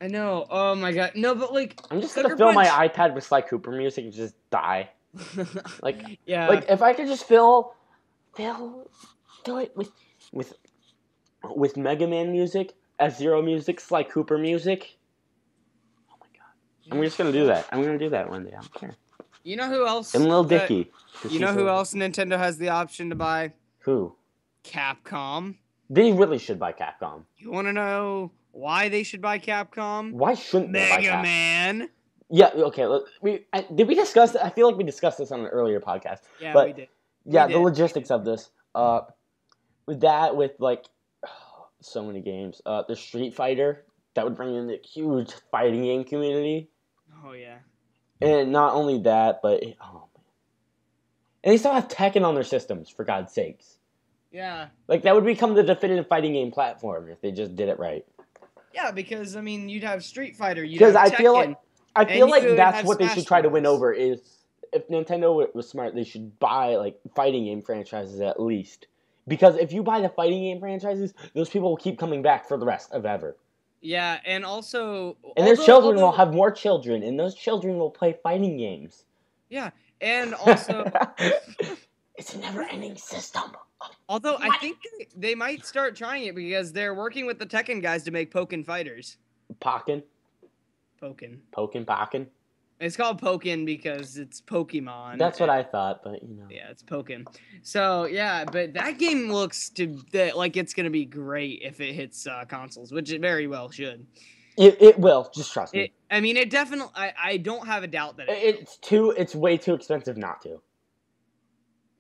I know. Oh my god. No, but like I'm just gonna fill my iPad with Sly Cooper music and just die. Yeah. Like if I could just fill it with Mega Man music, F-Zero music, Sly Cooper music. Oh my god. I'm just gonna do that. I'm gonna do that one day. I don't care. You know who else? And Lil Dicky. You know who else Nintendo has the option to buy? Who? Capcom. They really should buy Capcom. You want to know why they should buy Capcom? Why shouldn't they buy Capcom? Mega Man. Yeah, okay. Did we discuss it? I feel like we discussed this on an earlier podcast. Yeah, but we did. Yeah, the logistics of this. With like so many games. The Street Fighter, that would bring in a huge fighting game community. Oh yeah. And not only that, but man. And they still have Tekken on their systems, for God's sakes. Yeah. Like that would become the definitive fighting game platform if they just did it right. Yeah, because I mean, you'd have Street Fighter, because I feel like that's what they Smash should try to Bros. win over is if Nintendo was smart, they should buy like fighting game franchises at least. Because if you buy the fighting game franchises, those people will keep coming back for the rest of ever. Yeah, and also... And their children will have more children, and those children will play fighting games. Yeah, and also... It's a never-ending system. Although, I think they might start trying it because they're working with the Tekken guys to make Pokken fighters. Pokken? Pokken. It's called Pokken because it's Pokemon. That's what I thought, but you know. Yeah, it's Pokken. So, yeah, but that game looks like it's going to be great if it hits consoles, which it very well should. It will, just trust me. I mean, it definitely, I don't have a doubt that it's way too expensive not to.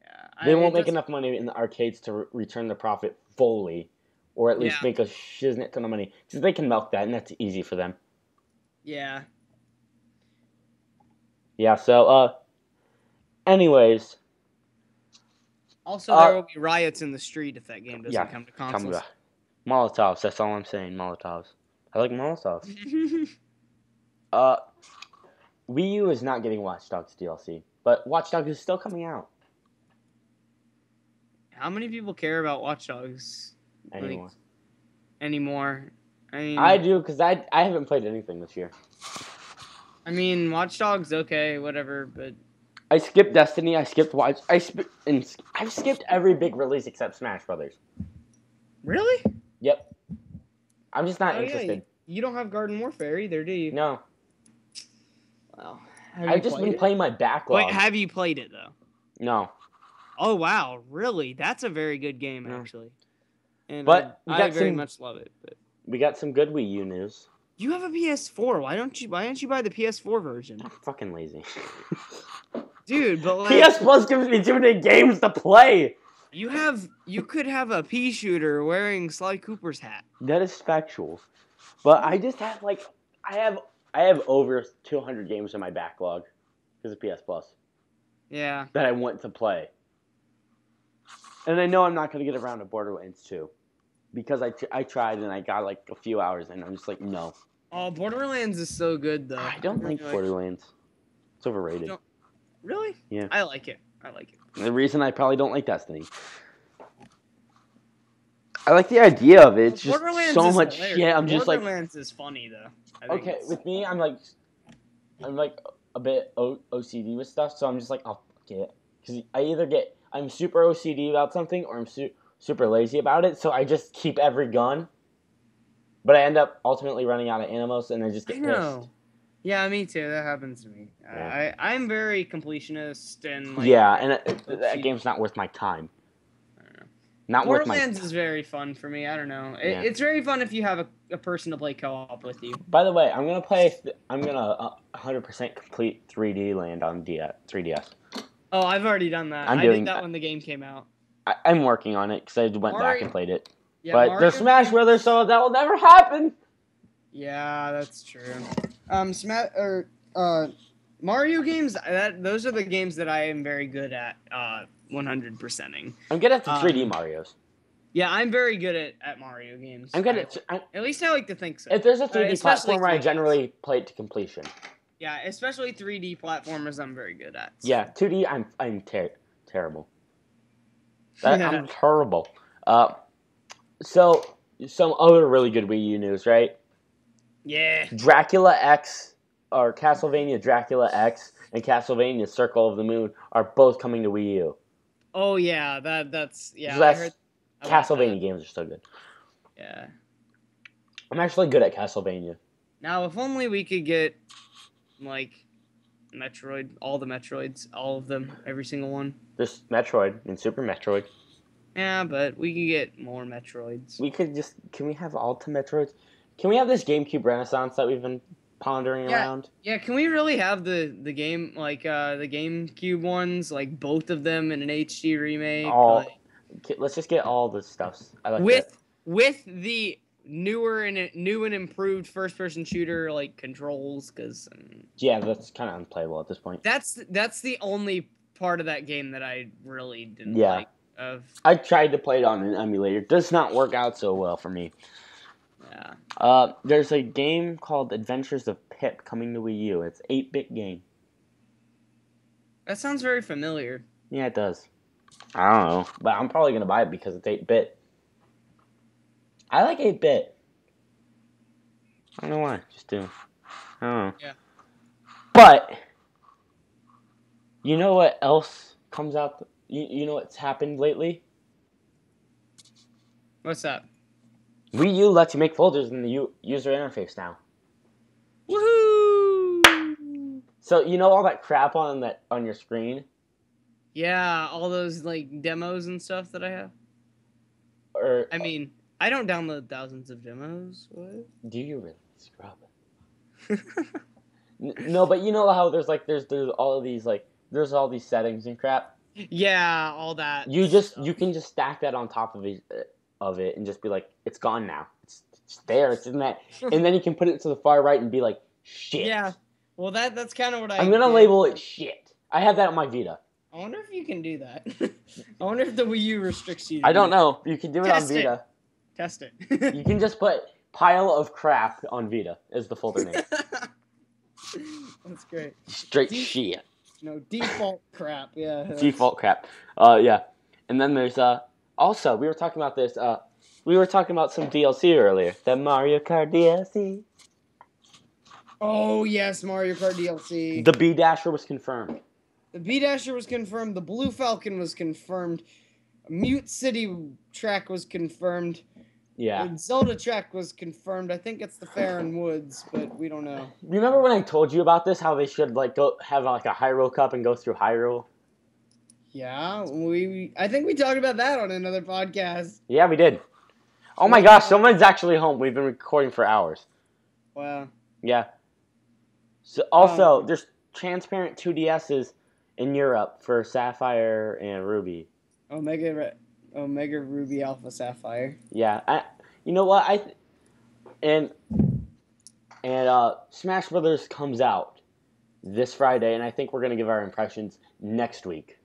Yeah, they won't make enough money in the arcades to return the profit fully, or at least make a shiznit ton of money. Because they can milk that, and that's easy for them. Yeah. Yeah, so, anyways. Also, there will be riots in the street if that game doesn't come to consoles. Molotovs, that's all I'm saying, Molotovs. I like Molotovs. Wii U is not getting Watch Dogs DLC, but Watch Dogs is still coming out. How many people care about Watch Dogs anymore? I mean, I do, because I haven't played anything this year. I mean, Watch Dogs, okay, whatever, but... I skipped Destiny, I skipped I've skipped every big release except Smash Brothers. Really? Yep. I'm just not interested. Yeah. You don't have Garden Warfare either, do you? No. Wow. I've just been playing my backlog. Wait, have you played it, though? No. Oh, wow, really? That's a very good game, actually. And but I very much love it. But we got some good Wii U news. You have a PS4. Why don't you buy the PS4 version? I'm fucking lazy. Dude, but like, PS Plus gives me too many games to play. You could have a pea shooter wearing Sly Cooper's hat. That is factual. But I just have I have over 200 games in my backlog because of PS Plus. Yeah. that I want to play. And I know I'm not going to get around to Borderlands 2 because I tried and I got like a few hours and I'm just like, no. Oh, Borderlands is so good though. I don't like Borderlands. It's overrated. Really? Yeah. I like it. The reason I probably don't like Destiny. I like the idea of it. It's just so much shit. I'm just like. Borderlands is funny though. Okay, with me, I'm like a bit OCD with stuff, so I'm just like, I'll fuck it. Because I'm super OCD about something, or I'm super lazy about it, so I just keep every gun. But I end up ultimately running out of ammo, and I just get pissed. Yeah, me too. That happens to me. Yeah. I'm very completionist and like. Yeah, and that game's not worth my time. Borderlands is very fun for me. I don't know. It's very fun if you have a person to play co-op with you. By the way, I'm gonna 100% complete 3D Land on 3DS. Oh, I've already done that. I did that when the game came out. I'm working on it because I went back and played it. Yeah, but there's Smash Brothers, so that will never happen. Yeah, that's true. Mario games. Those are the games that I am very good at. 100%ing. I'm good at the 3D Marios. Yeah, I'm very good at Mario games. I'm good at least I like to think so. If there's a 3D platformer, I generally play it to completion. Yeah, especially 3D platformers, I'm very good at. So. Yeah, 2D, I'm terrible. I'm terrible. So some other really good Wii U news, right? Yeah. Dracula X, or Castlevania Dracula X, and Castlevania Circle of the Moon are both coming to Wii U. Oh yeah, that's I heard Castlevania games are so good. Yeah. I'm actually good at Castlevania. Now, if only we could get like Metroid, all the Metroids, all of them, every single one. There's Metroid and Super Metroid. Yeah, but we could get more Metroids. Can we have all the Metroids? Can we have this GameCube Renaissance that we've been pondering around? Yeah, can we really have the game, like, the GameCube ones, like, both of them in an HD remake? Let's just get all the stuffs. I like that. With the new and improved first-person shooter, like, controls, because... yeah, that's kind of unplayable at this point. That's the only part of that game that I really didn't like. I tried to play it on an emulator. It does not work out so well for me. Yeah. There's a game called Adventures of Pip coming to Wii U. It's an 8-bit game. That sounds very familiar. Yeah, it does. I don't know, but I'm probably gonna buy it because it's 8-bit. I like 8-bit. I don't know why. Just do. I don't know. Yeah. But you know what else comes out? You know what's happened lately? What's that? Wii U lets you make folders in the user interface now. Woohoo! So you know all that crap on your screen? Yeah, all those like demos and stuff that I have. I mean, I don't download thousands of demos. What? Do you really, scrub? No, but you know how there's all of these there's all these settings and crap. Yeah, all that. You can just stack that on top of it and just be like, it's gone now. It's there. It's in that, and then you can put it to the far right and be like, shit. Yeah. Well, that's kind of what I'm gonna label it shit. I have that on my Vita. I wonder if you can do that. I wonder if the Wii U restricts you. I don't know. You can do it on Vita. Test it. You can just put pile of crap on Vita as the folder name. That's great. Straight shit. No, default crap. Yeah. Default crap. Yeah. And then there's also we were talking about this. We were talking about some DLC earlier. The Mario Kart DLC. Oh yes, Mario Kart DLC. The B Dasher was confirmed. The B Dasher was confirmed. The Blue Falcon was confirmed. Mute City track was confirmed. Yeah. The Zelda track was confirmed. I think it's the Farron Woods, but we don't know. Remember when I told you about this? How they should go have a Hyrule Cup and go through Hyrule? Yeah, I think we talked about that on another podcast. Yeah, we did. Oh my gosh, someone's actually home. We've been recording for hours. Wow. Yeah. So also, there's transparent 2DSs in Europe for Sapphire and Ruby. Omega Ruby Alpha Sapphire. Yeah, you know what and Smash Brothers comes out this Friday, and I think we're going to give our impressions next week.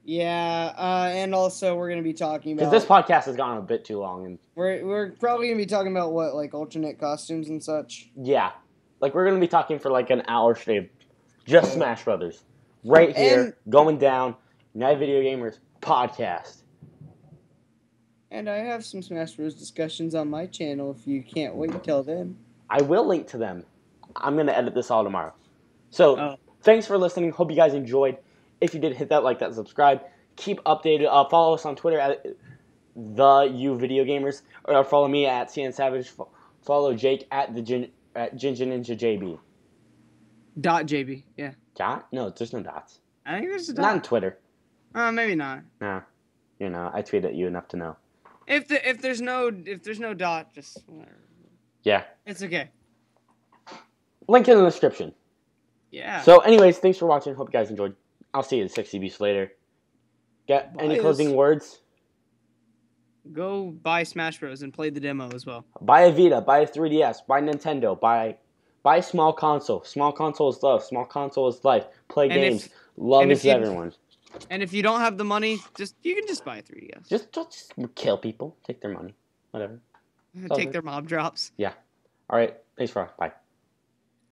Yeah, and also we're gonna be talking about Because this podcast has gone a bit too long. And we're probably gonna be talking about what, like, alternate costumes and such. yeah. Like, we're going to be talking for like an hour straight. Just Smash Brothers. Right here, going down, United Video Gamers podcast. And I have some Smash Bros. Discussions on my channel if you can't wait until then. I will link to them. I'm going to edit this all tomorrow. So, thanks for listening. Hope you guys enjoyed. If you did, hit that like, that subscribe. Keep updated. Follow us on Twitter at TheUnitedVideoGamers. Or follow me at CN Savage. Follow Jake at Ginger Ninja JB. .jb, yeah. Dot? No, there's no dots. I think there's a dot. Not on Twitter. Maybe not. Nah. I tweet at you enough to know. If there's no dot, just whatever. Yeah. It's okay. Link in the description. Yeah. So, anyways, thanks for watching. Hope you guys enjoyed. I'll see you in 60 beats later. Any closing words? Go buy Smash Bros. And play the demo as well. Buy a Vita. Buy a 3DS. Buy Nintendo. Buy a small console. Small console is love. Small console is life. Play games. Love is everyone. And if you don't have the money, you can just buy a 3DS. Just kill people. Take their money. Whatever. Take their mob drops. Yeah. All right. Thanks for Bye.